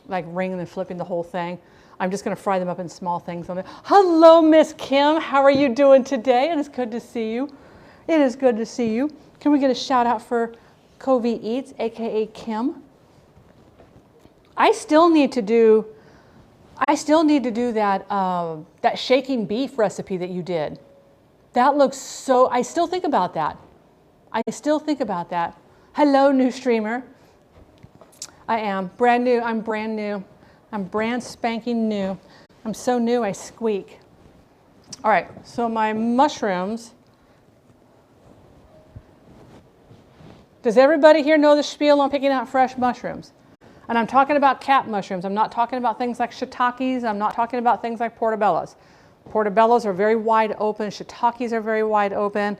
like ring and then flipping the whole thing. I'm just going to fry them up in small things on there. Hello, Miss Kim. How are you doing today? It is good to see you. It is good to see you. Can we get a shout out for Kovi Eats, aka Kim? I still need to do that that shaking beef recipe that you did. That looks so. I still think about that. Hello, new streamer. I am brand new. I'm brand new. I'm brand spanking new. I'm so new I squeak. All right, so my mushrooms. Does everybody here know the spiel on picking out fresh mushrooms? And I'm talking about cap mushrooms. I'm not talking about things like shiitakes. I'm not talking about things like portobellos. Portobellos are very wide open. Shiitakes are very wide open.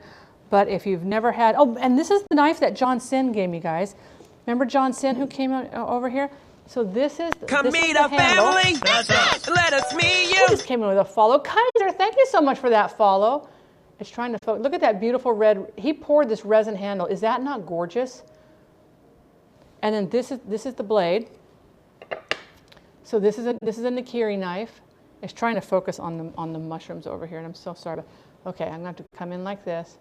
But if you've never had, oh, and this is the knife that John Sin gave me, guys. Remember John Sin who came over here? So this is
Come
this
meet
is the
a
handle.
family. Let us meet you.
He just came in with a follow. Kaiser, thank you so much for that follow. It's trying to focus. Look at that beautiful red. He poured this resin handle. Is that not gorgeous? And then this is the blade. So this is a Nakiri knife. It's trying to focus on the mushrooms over here, and I'm so sorry. Okay, I'm gonna have to come in like this.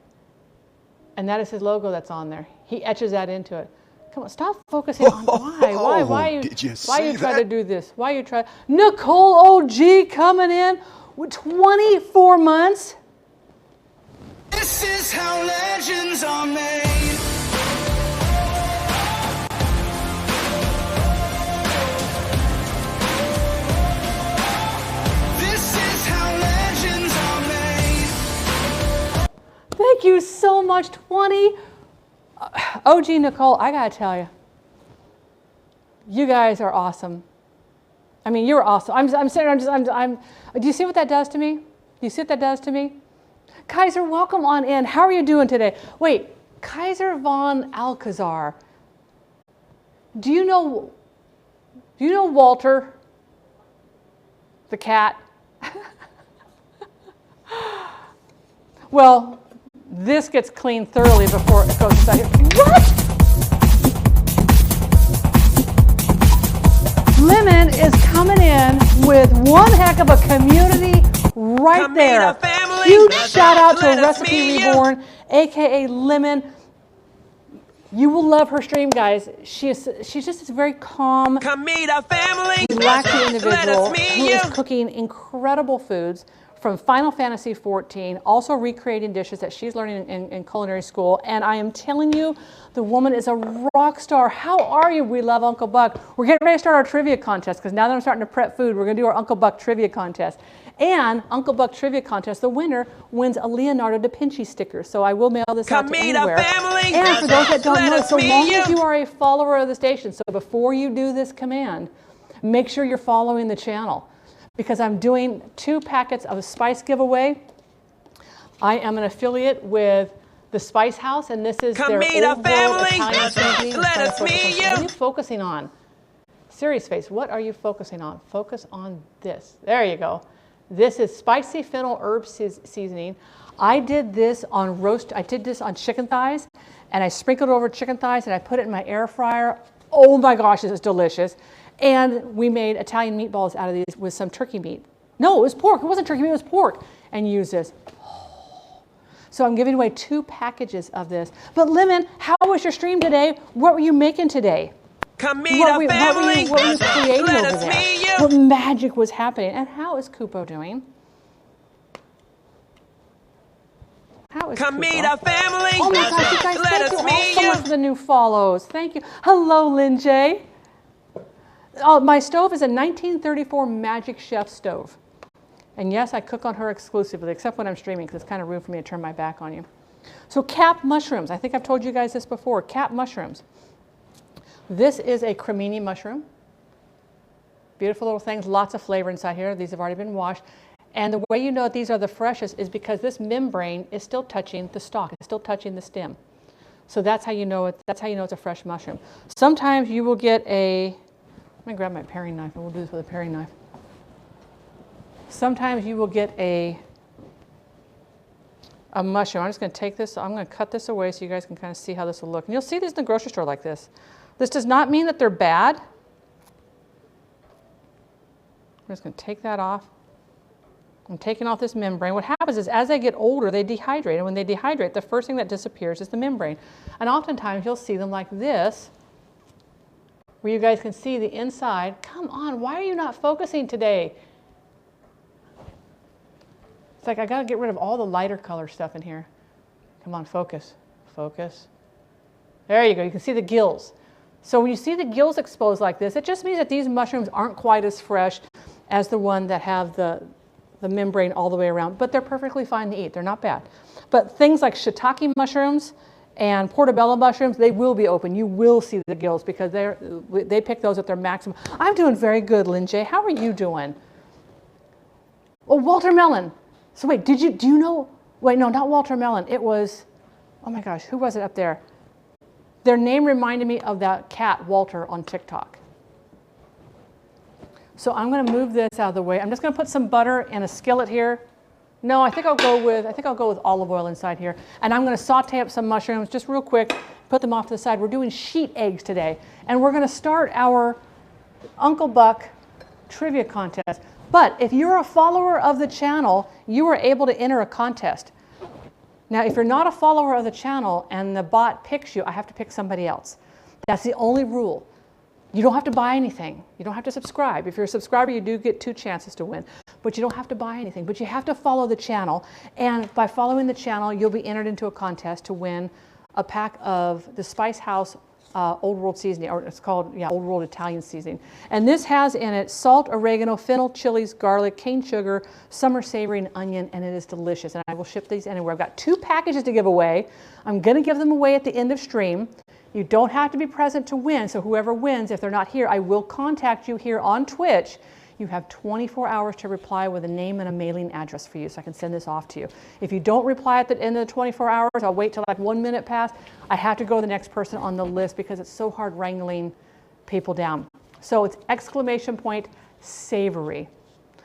And that is his logo that's on there. He etches that into it. Come on, stop focusing on why you try to do this? Why you try? Nicole OG coming in with 24 months.
This is how legends are made. This is how legends are made.
Thank you so much, 20. OG Nicole, I gotta tell you, you guys are awesome. I mean, you're awesome. I'm sitting. Do you see what that does to me? Do you see what that does to me? Kaiser, welcome on in. How are you doing today? Wait, Kaiser von Alcazar. Do you know Walter, the cat? Well, this gets cleaned thoroughly before it goes inside here. What? Lemon is coming in with one heck of a community right
Come
there.
meet a family.
Huge shout out to
Let us
Recipe
meet you.
Reborn, aka Lemon. You will love her stream, guys. She's just this very calm,
Come meet a family.
relaxing
Let
individual
us meet
who
you.
is cooking incredible foods from Final Fantasy XIV, also recreating dishes that she's learning in culinary school. And I am telling you, the woman is a rock star. How are you? We love Uncle Buck. We're getting ready to start our trivia contest because now that I'm starting to prep food, we're going to do our Uncle Buck trivia contest. And Uncle Buck trivia contest, the winner wins a Leonardo da Vinci sticker. So I will mail this out
Come
to
meet a
anywhere.
family.
And for those that don't
Let
know,
us
so
meet
long
you.
as you are a follower of the station, so before you do this command, make sure you're following the channel because I'm doing 2 packets of a spice giveaway. I am an affiliate with the Spice House, and this is
Come
their
meet a
Old World
family.
Italian seasoning. I'm
Let
trying to
us
focus
meet
on-
you.
What are you focusing on? Serious face, what are you focusing on? Focus on this. There you go. This is spicy fennel herb seasoning. I did this on chicken thighs, and I sprinkled it over chicken thighs, and I put it in my air fryer. Oh my gosh, this is delicious. And we made Italian meatballs out of these with some turkey meat. No, it was pork. It wasn't turkey meat, it was pork. And use this. So I'm giving away 2 packages of this. But Lemon, how was your stream today? What were you making today?
Come meet our family.
What were you creating
Let
over
us
there?
meet you.
What magic was happening? And how is Kupo doing? How is
Come
Kupo?
meet our family.
Oh my gosh, you guys,
Let
thank
us
you all
meet
so
you.
much for the new follows. Thank you. Hello, Lynn J. Oh, my stove is a 1934 Magic Chef stove. And yes, I cook on her exclusively, except when I'm streaming, because it's kind of rude for me to turn my back on you. So cap mushrooms. I think I've told you guys this before. Cap mushrooms. This is a cremini mushroom. Beautiful little things, lots of flavor inside here. These have already been washed. And the way you know that these are the freshest is because this membrane is still touching the stalk. It's still touching the stem. So that's how you know it. That's how you know it's a fresh mushroom. Sometimes you will get a. Let me grab my paring knife, and we'll do this with a paring knife. Sometimes you will get a mushroom. I'm just going to take this. I'm going to cut this away so you guys can kind of see how this will look. And you'll see these in the grocery store like this. This does not mean that they're bad. I'm just going to take that off. I'm taking off this membrane. What happens is as they get older, they dehydrate. And when they dehydrate, the first thing that disappears is the membrane. And oftentimes you'll see them like this, where you guys can see the inside. Come on, why are you not focusing today? It's like I got to get rid of all the lighter color stuff in here. Come on, focus, focus. There you go. You can see the gills. So when you see the gills exposed like this, it just means that these mushrooms aren't quite as fresh as the one that have the membrane all the way around, but they're perfectly fine to eat. They're not bad. But things like shiitake mushrooms and portobello mushrooms, they will be open. You will see the gills because they pick those at their maximum. I'm doing very good, Lynn J. How are you doing? Oh, Walter Mellon. So wait, do you know, wait, no, not Walter Mellon. It was, oh my gosh, who was it up there? Their name reminded me of that cat, Walter, on TikTok. So I'm going to move this out of the way. I'm just going to put some butter in a skillet here. No, I think I'll go with olive oil inside here. And I'm going to saute up some mushrooms just real quick, put them off to the side. We're doing sheet eggs today. And we're going to start our Uncle Buck trivia contest. But if you're a follower of the channel, you are able to enter a contest. Now, if you're not a follower of the channel and the bot picks you, I have to pick somebody else. That's the only rule. You don't have to buy anything. You don't have to subscribe. If you're a subscriber, you do get 2 chances to win. But you don't have to buy anything. But you have to follow the channel. And by following the channel, you'll be entered into a contest to win a pack of the Spice House Old World Seasoning, or it's called, yeah, Old World Italian Seasoning. And this has in it salt, oregano, fennel, chilies, garlic, cane sugar, summer savory, and onion, and it is delicious. And I will ship these anywhere. I've got 2 packages to give away. I'm going to give them away at the end of stream. You don't have to be present to win, so whoever wins, if they're not here, I will contact you here on Twitch. You have 24 hours to reply with a name and a mailing address for you, so I can send this off to you. If you don't reply at the end of the 24 hours, I'll wait till like 1 minute past. I have to go to the next person on the list because it's so hard wrangling people down. So it's !savory.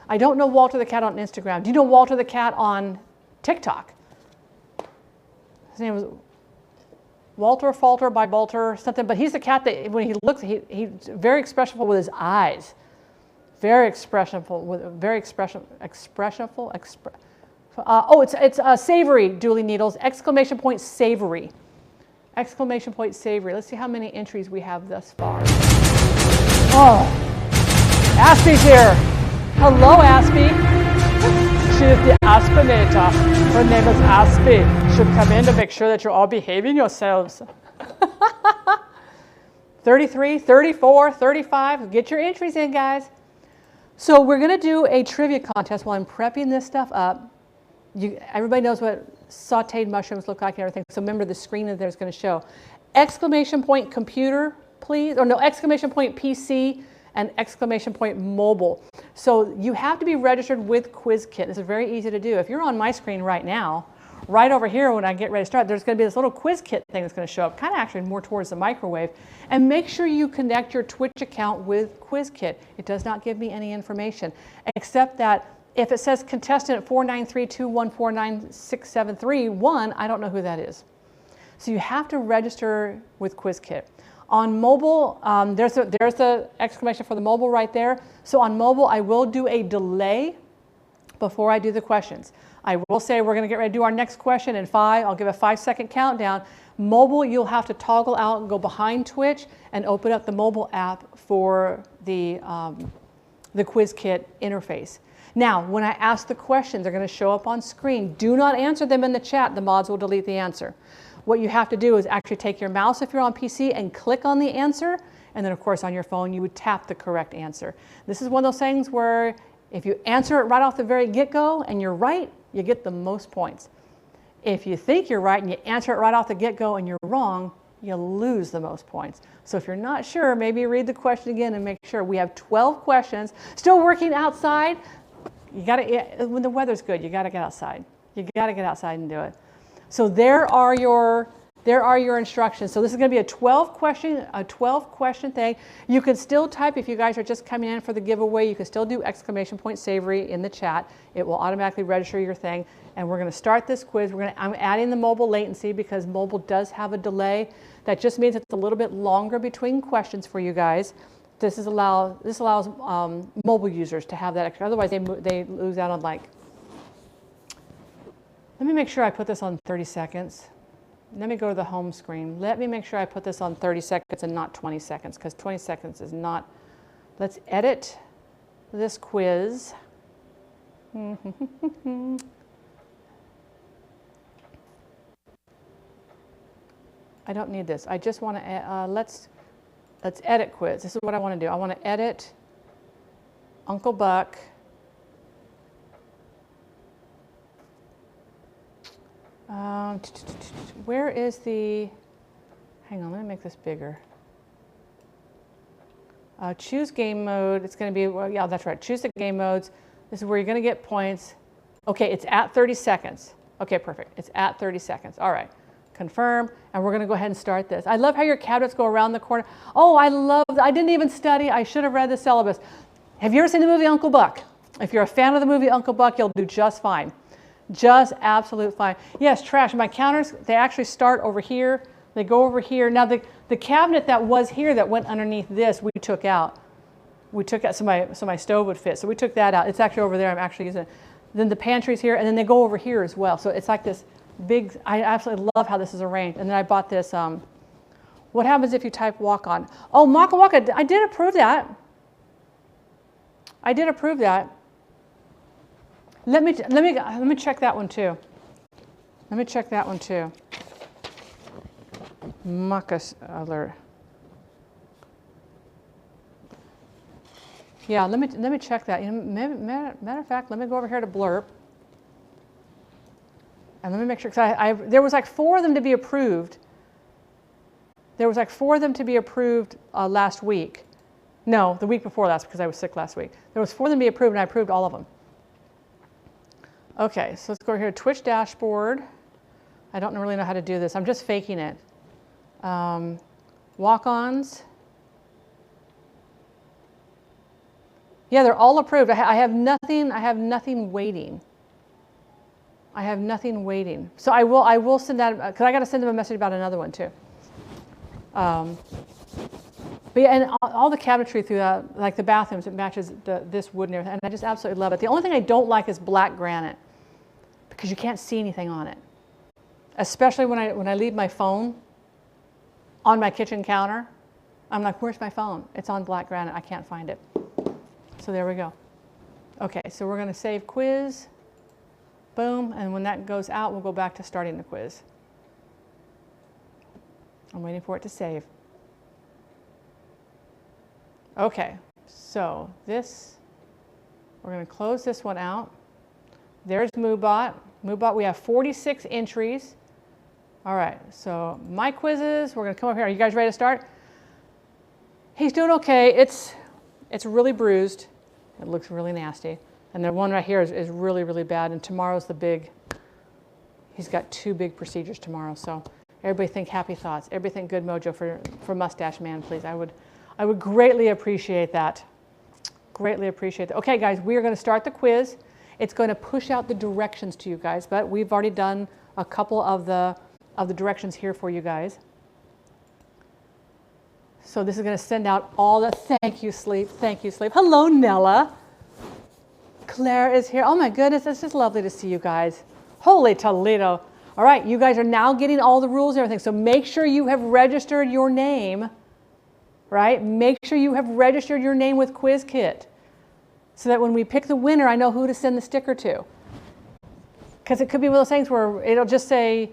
I don't know Walter the Cat on Instagram. Do you know Walter the Cat on TikTok? His name was Walter Falter by Walter something, but he's the cat that when he looks, he's very expressive with his eyes. Very expressive, it's savory, Julie Needles, !savory. !savory. Let's see how many entries we have thus far. Oh, Aspie's here. Hello, Aspie. She is the Aspinator. Her name is Aspie. Should come in to make sure that you're all behaving yourselves. 33, 34, 35. Get your entries in, guys. So we're going to do a trivia contest while I'm prepping this stuff up. Everybody knows what sauteed mushrooms look like and everything. So remember the screen that there's going to show. ! Computer, please. Or no, ! PC and ! Mobile. So you have to be registered with QuizKit. This is very easy to do. If you're on my screen right now, right over here when I get ready to start, there's going to be this little QuizKit thing that's going to show up, kind of actually more towards the microwave. And make sure you connect your Twitch account with QuizKit. It does not give me any information, except that if it says contestant 49321496731, I don't know who that is. So you have to register with QuizKit. On mobile, there's the exclamation for the mobile right there. So on mobile, I will do a delay before I do the questions. I will say we're going to get ready to do our next question in 5. I'll give a 5-second countdown. Mobile, you'll have to toggle out and go behind Twitch and open up the mobile app for the quiz kit interface. Now, when I ask the questions, they're going to show up on screen. Do not answer them in the chat. The mods will delete the answer. What you have to do is actually take your mouse if you're on PC and click on the answer. And then, of course, on your phone, you would tap the correct answer. This is one of those things where if you answer it right off the very get-go and you're right, you get the most points. If you think you're right and you answer it right off the get-go and you're wrong, you lose the most points. So if you're not sure, maybe read the question again and make sure. We have 12 questions. Still working outside. You got to, when the weather's good, you got to get outside. You got to get outside and do it. So there are your instructions. So this is going to be a 12 question thing. You can still type if you guys are just coming in for the giveaway. You can still do !savory in the chat. It will automatically register your thing. And we're going to start this quiz. I'm adding the mobile latency because mobile does have a delay. That just means it's a little bit longer between questions for you guys. This allows mobile users to have that extra. Otherwise, they lose out on like. Let me make sure I put this on 30 seconds. Let me go to the home screen. Let me make sure I put this on 30 seconds and not 20 seconds because 20 seconds is not. Let's edit this quiz. I don't need this. I just want to, let's edit quiz. This is what I want to do. I want to edit Uncle Buck. Where is the, hang on, let me make this bigger. Choose game mode. It's going to be, well, yeah, that's right. Choose the game modes. This is where you're going to get points. Okay, it's at 30 seconds. Okay, perfect. It's at 30 seconds. All right. Confirm, and we're going to go ahead and start this. I love how your cabinets go around the corner. Oh, I didn't even study. I should have read the syllabus. Have you ever seen the movie Uncle Buck? If you're a fan of the movie Uncle Buck, you'll do just fine. Just absolute fine. Yes, trash. My counters, they actually start over here. They go over here. Now, the cabinet that was here that went underneath this, we took out. We took out so my stove would fit. So we took that out. It's actually over there. I'm actually using it. Then the pantry's here, and then they go over here as well. So it's like this big, I absolutely love how this is arranged. And then I bought this, what happens if you type walk on? Oh, Maka Waka, I did approve that. I did approve that. Let me check that one too. Let me check that one too. Muckus alert. Yeah, let me check that. You know, matter of fact, let me go over here to Blurb. And let me make sure, because there was like 4 of them to be approved. There was like 4 of them to be approved last week. No, the week before last, because I was sick last week. There was 4 of them to be approved, and I approved all of them. Okay, so let's go over here to Twitch dashboard. I don't really know how to do this. I'm just faking it. Walk-ons. Yeah, they're all approved. I have nothing. I have nothing waiting. I have nothing waiting. So I will send that, because I got to send them a message about another one too. But yeah, and all the cabinetry through that, like the bathrooms, it matches this wood and everything. And I just absolutely love it. The only thing I don't like is black granite, because you can't see anything on it. Especially when I leave my phone on my kitchen counter. I'm like, where's my phone? It's on black granite. I can't find it. So there we go. Okay, so we're going to save quiz. Boom, and when that goes out, we'll go back to starting the quiz. I'm waiting for it to save. Okay, so we're going to close this one out. There's MooBot. MooBot, we have 46 entries. All right, so my quizzes, we're going to come up here. Are you guys ready to start? He's doing okay. It's really bruised. It looks really nasty. And the one right here is really, really bad. And tomorrow's the big, he's got 2 big procedures tomorrow. So everybody think happy thoughts. Everybody think good mojo for Mustache Man, please. I would greatly appreciate that. Greatly appreciate that. Okay, guys, we are going to start the quiz. It's going to push out the directions to you guys, but we've already done a couple of the directions here for you guys. So this is going to send out all the thank you, Sleep. Thank you, Sleep. Hello, Nella. Claire is here. Oh my goodness, it's just lovely to see you guys. Holy Toledo. All right, you guys are now getting all the rules and everything. So make sure you have registered your name, right? Make sure you have registered your name with QuizKit so that when we pick the winner, I know who to send the sticker to. Because it could be one of those things where it'll just say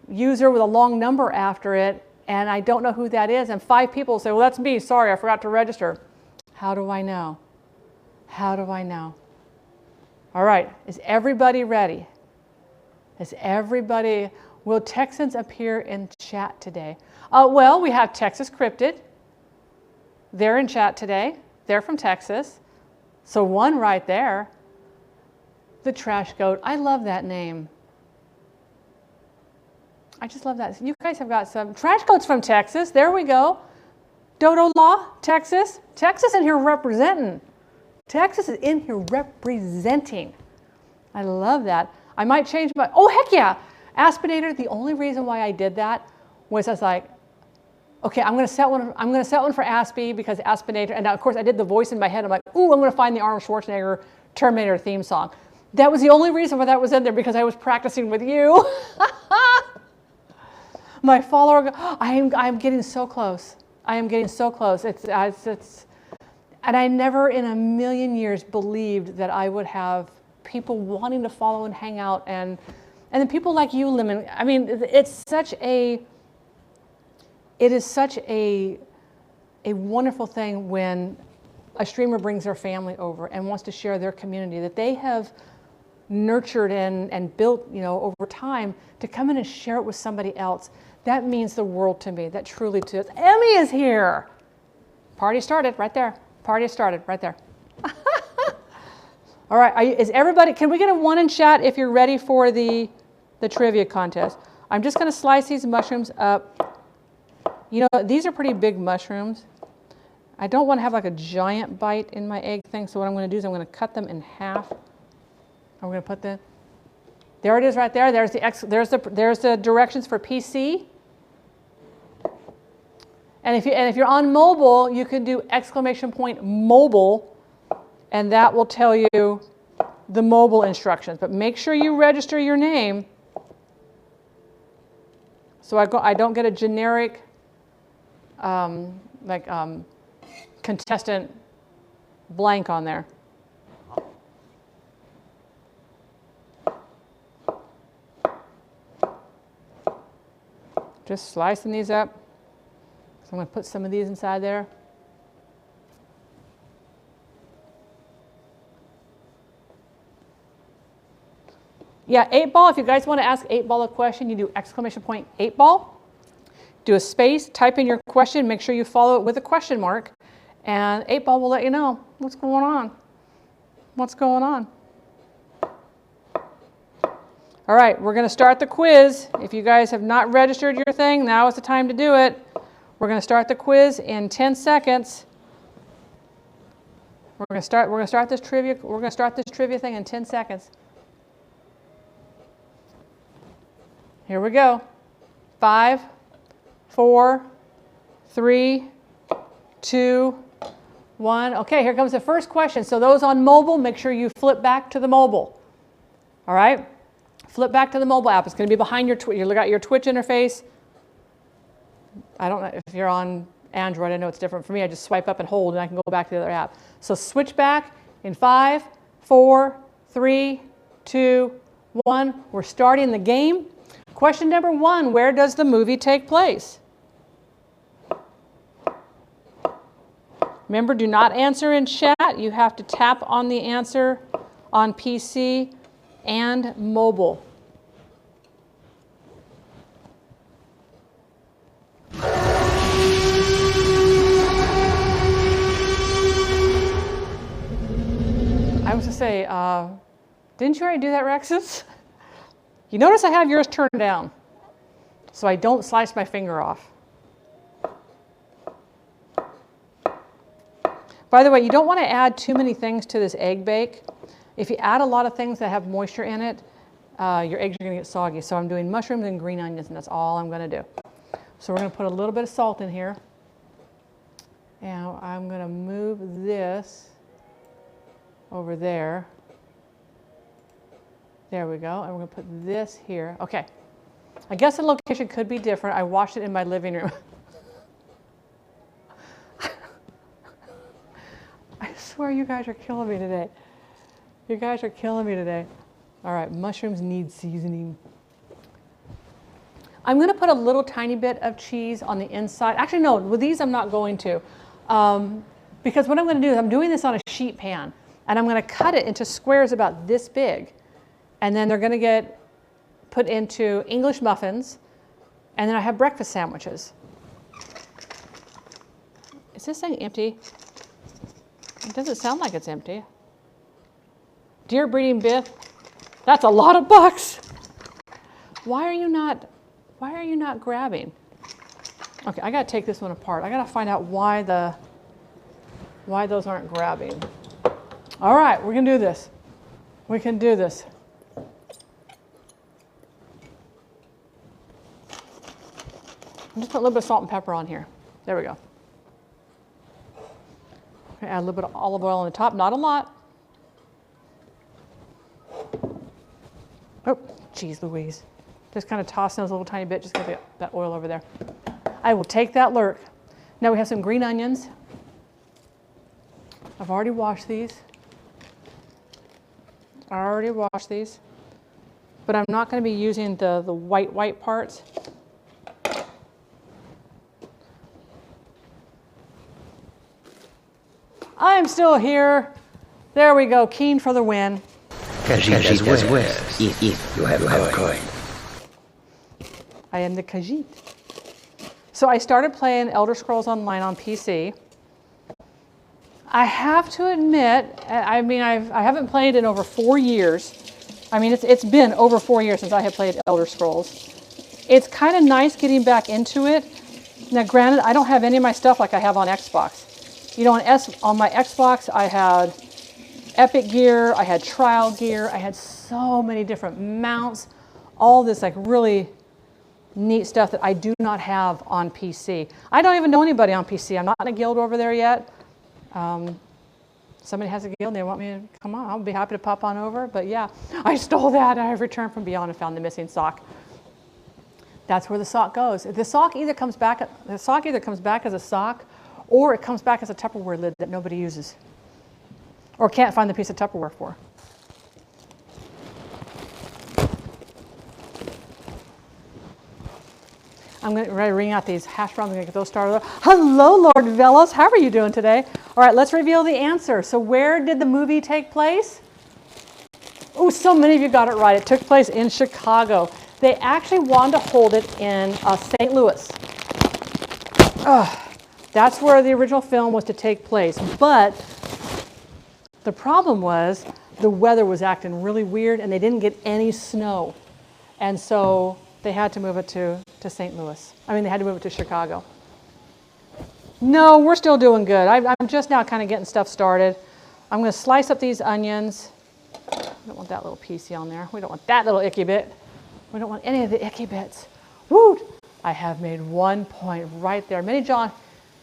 user with a long number after it, and I don't know who that is. And 5 people say, well, that's me. Sorry, I forgot to register. How do I know? How do I know? All right, is everybody ready? Is everybody, will Texans appear in chat today? Well, we have Texas Cryptid. They're in chat today. They're from Texas. So one right there. The Trash Goat. I love that name. I just love that. You guys have got some. Trash Goat's from Texas. There we go. Dodo Law, Texas. Texas in here representing. Texas is in here representing. I love that. I might change my, oh heck yeah, Aspinator. The only reason why I did that was I was like, okay, I'm gonna set one for Aspie because Aspinator, and now of course I did the voice in my head. I'm like, ooh, I'm gonna find the Arnold Schwarzenegger Terminator theme song. That was the only reason why that was in there, because I was practicing with you. My follower, I'm getting so close. I am getting so close. It's, and I never in a million years believed that I would have people wanting to follow and hang out, and then people like you, Lemon. I mean, it is such a wonderful thing when a streamer brings their family over and wants to share their community that they have nurtured and built, over time, to come in and share it with somebody else. That means the world to me. That truly does. Emmy is here. Party started right there. Party started right there. All right, is everybody, can we get a 1 in chat if you're ready for the trivia contest? I'm just going to slice these mushrooms up. These are pretty big mushrooms. I don't want to have like a giant bite in my egg thing, so what I'm going to do is I'm going to cut them in half. I'm going to put there it is right there. There's the directions for PC. And if you're on mobile, you can do !mobile. And that will tell you the mobile instructions. But make sure you register your name so I don't get a generic contestant blank on there. Just slicing these up. So I'm going to put some of these inside there. Yeah, 8-ball, if you guys want to ask 8-ball a question, you do ! 8-ball. Do a space, type in your question, make sure you follow it with a question mark, and 8-ball will let you know what's going on. What's going on? All right, we're going to start the quiz. If you guys have not registered your thing, now is the time to do it. We're going to start the quiz in 10 seconds. We're going to start this trivia. We're going to start this trivia thing in 10 seconds. Here we go. 5, 4, 3, 2, 1. Okay, here comes the first question. So those on mobile, make sure you flip back to the mobile. All right? Flip back to the mobile app. It's going to be behind your Twitch. You got your Twitch interface. I don't know if you're on Android. I know it's different for me. I just swipe up and hold, and I can go back to the other app. So switch back in 5, 4, 3, 2, 1. We're starting the game. Question number 1, where does the movie take place? Remember, do not answer in chat. You have to tap on the answer on PC and mobile. I was going to say, didn't you already do that, Rexus? You notice I have yours turned down, so I don't slice my finger off. By the way, you don't want to add too many things to this egg bake. If you add a lot of things that have moisture in it, your eggs are going to get soggy. So I'm doing mushrooms and green onions, and that's all I'm going to do. So we're going to put a little bit of salt in here. And I'm going to move this over there. There we go. And we're going to put this here. Okay. I guess the location could be different. I watched it in my living room. I swear you guys are killing me today. You guys are killing me today. All right, mushrooms need seasoning. I'm going to put a little tiny bit of cheese on the inside. Actually, no, with these I'm not going to. Because what I'm going to do is I'm doing this on a sheet pan. And I'm going to cut it into squares about this big. And then they're going to get put into English muffins. And then I have breakfast sandwiches. Is this thing empty? It doesn't sound like it's empty. Dear breeding Biff, that's a lot of bucks. Why are you not grabbing? Okay, I gotta take this one apart. I gotta find out why those aren't grabbing. All right, we're gonna do this. We can do this. I'm just put a little bit of salt and pepper on here. There we go. Okay, add a little bit of olive oil on the top, not a lot. Oh, geez Louise. Just kind of toss those a little tiny bit, just get that oil over there. I will take that lurk. Now we have some green onions. I've already washed these. But I'm not going to be using the white parts. I'm still here. There we go, keen for the win.
Khajiit where? If you have a coin.
I am the Khajiit. So I started playing Elder Scrolls Online on PC. I have to admit, I haven't played in over 4 years. I mean, it's been over 4 years since I have played Elder Scrolls. It's kind of nice getting back into it. Now, granted, I don't have any of my stuff like I have on Xbox. You know, on my Xbox, I had Epic gear, I had trial gear, I had so many different mounts, all this like really neat stuff that I do not have on PC. I don't even know anybody on PC. I'm not in a guild over there yet. Somebody has a guild and they want me to come on. I'll be happy to pop on over. But yeah, I stole that. I've returned from beyond and found the missing sock. That's where the sock goes. The sock either comes back as a sock, or it comes back as a Tupperware lid that nobody uses, or can't find the piece of Tupperware for. I'm ready to wring out these hash browns. I'm going to get those started. Hello, Lord Velos. How are you doing today? All right, let's reveal the answer. So where did the movie take place? Oh, so many of you got it right. It took place in Chicago. They actually wanted to hold it in St. Louis. That's where the original film was to take place. But the problem was the weather was acting really weird and they didn't get any snow. And so they had to move it to St. Louis. They had to move it to Chicago. No, we're still doing good. I'm just now kind of getting stuff started. I'm going to slice up these onions. We don't want that little piecey on there. We don't want that little icky bit. We don't want any of the icky bits. Woo! I have made 1 point right there. Many John,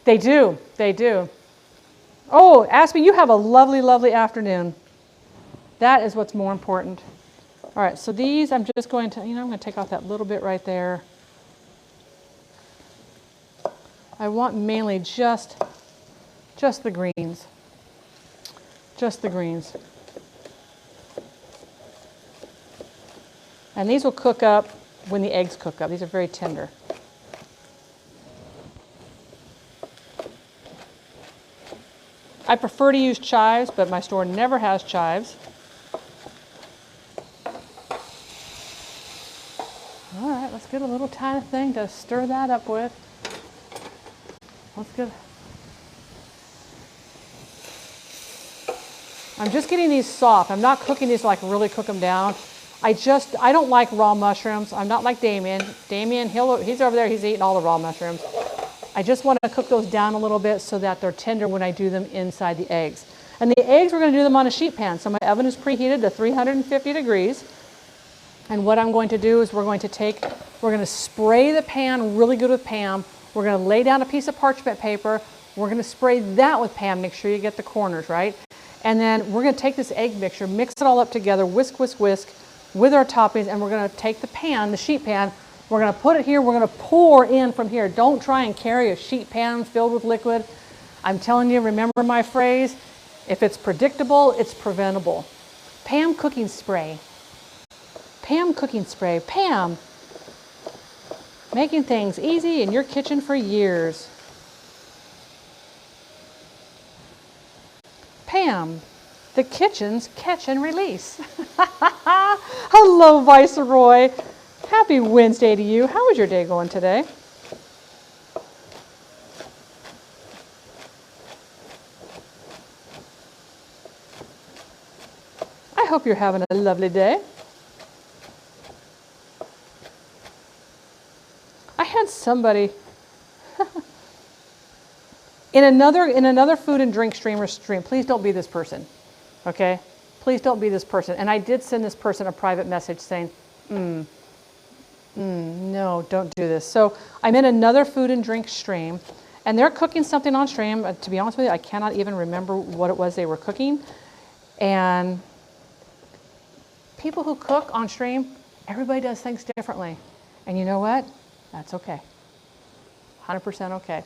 they do. Oh, Aspie, you have a lovely, lovely afternoon. That is what's more important. All right, so these I'm just going to, I'm going to take off that little bit right there. I want mainly just the greens. Just the greens. And these will cook up when the eggs cook up. These are very tender. I prefer to use chives, but my store never has chives. All right, let's get a little tiny thing to stir that up with. Let's get. I'm just getting these soft. I'm not cooking these to like really cook them down. I don't like raw mushrooms. I'm not like Damien. Damien, he's over there, he's eating all the raw mushrooms. I just want to cook those down a little bit so that they're tender when I do them inside the eggs. And the eggs, we're going to do them on a sheet pan. So my oven is preheated to 350 degrees. And what I'm going to do is we're going to spray the pan really good with Pam. We're going to lay down a piece of parchment paper. We're going to spray that with Pam. Make sure you get the corners right. And then we're going to take this egg mixture, mix it all up together, whisk, whisk, whisk. with our toppings, and we're going to take the pan, the sheet pan, we're going to put it here, we're going to pour in from here. Don't try and carry a sheet pan filled with liquid. I'm telling you, remember my phrase, if it's predictable, it's preventable. Pam cooking spray. Pam cooking spray. Pam, making things easy in your kitchen for years. Pam, the kitchen's catch and release. Hello, Viceroy. Happy Wednesday to you. How is your day going today? I hope you're having a lovely day. I had somebody in another food and drink stream. Please don't be this person, okay? Please don't be this person. And I did send this person a private message saying, no, don't do this. So I'm in another food and drink stream, and they're cooking something on stream. To be honest with you, I cannot even remember what it was they were cooking. And people who cook on stream, everybody does things differently. And you know what? That's okay. 100% okay.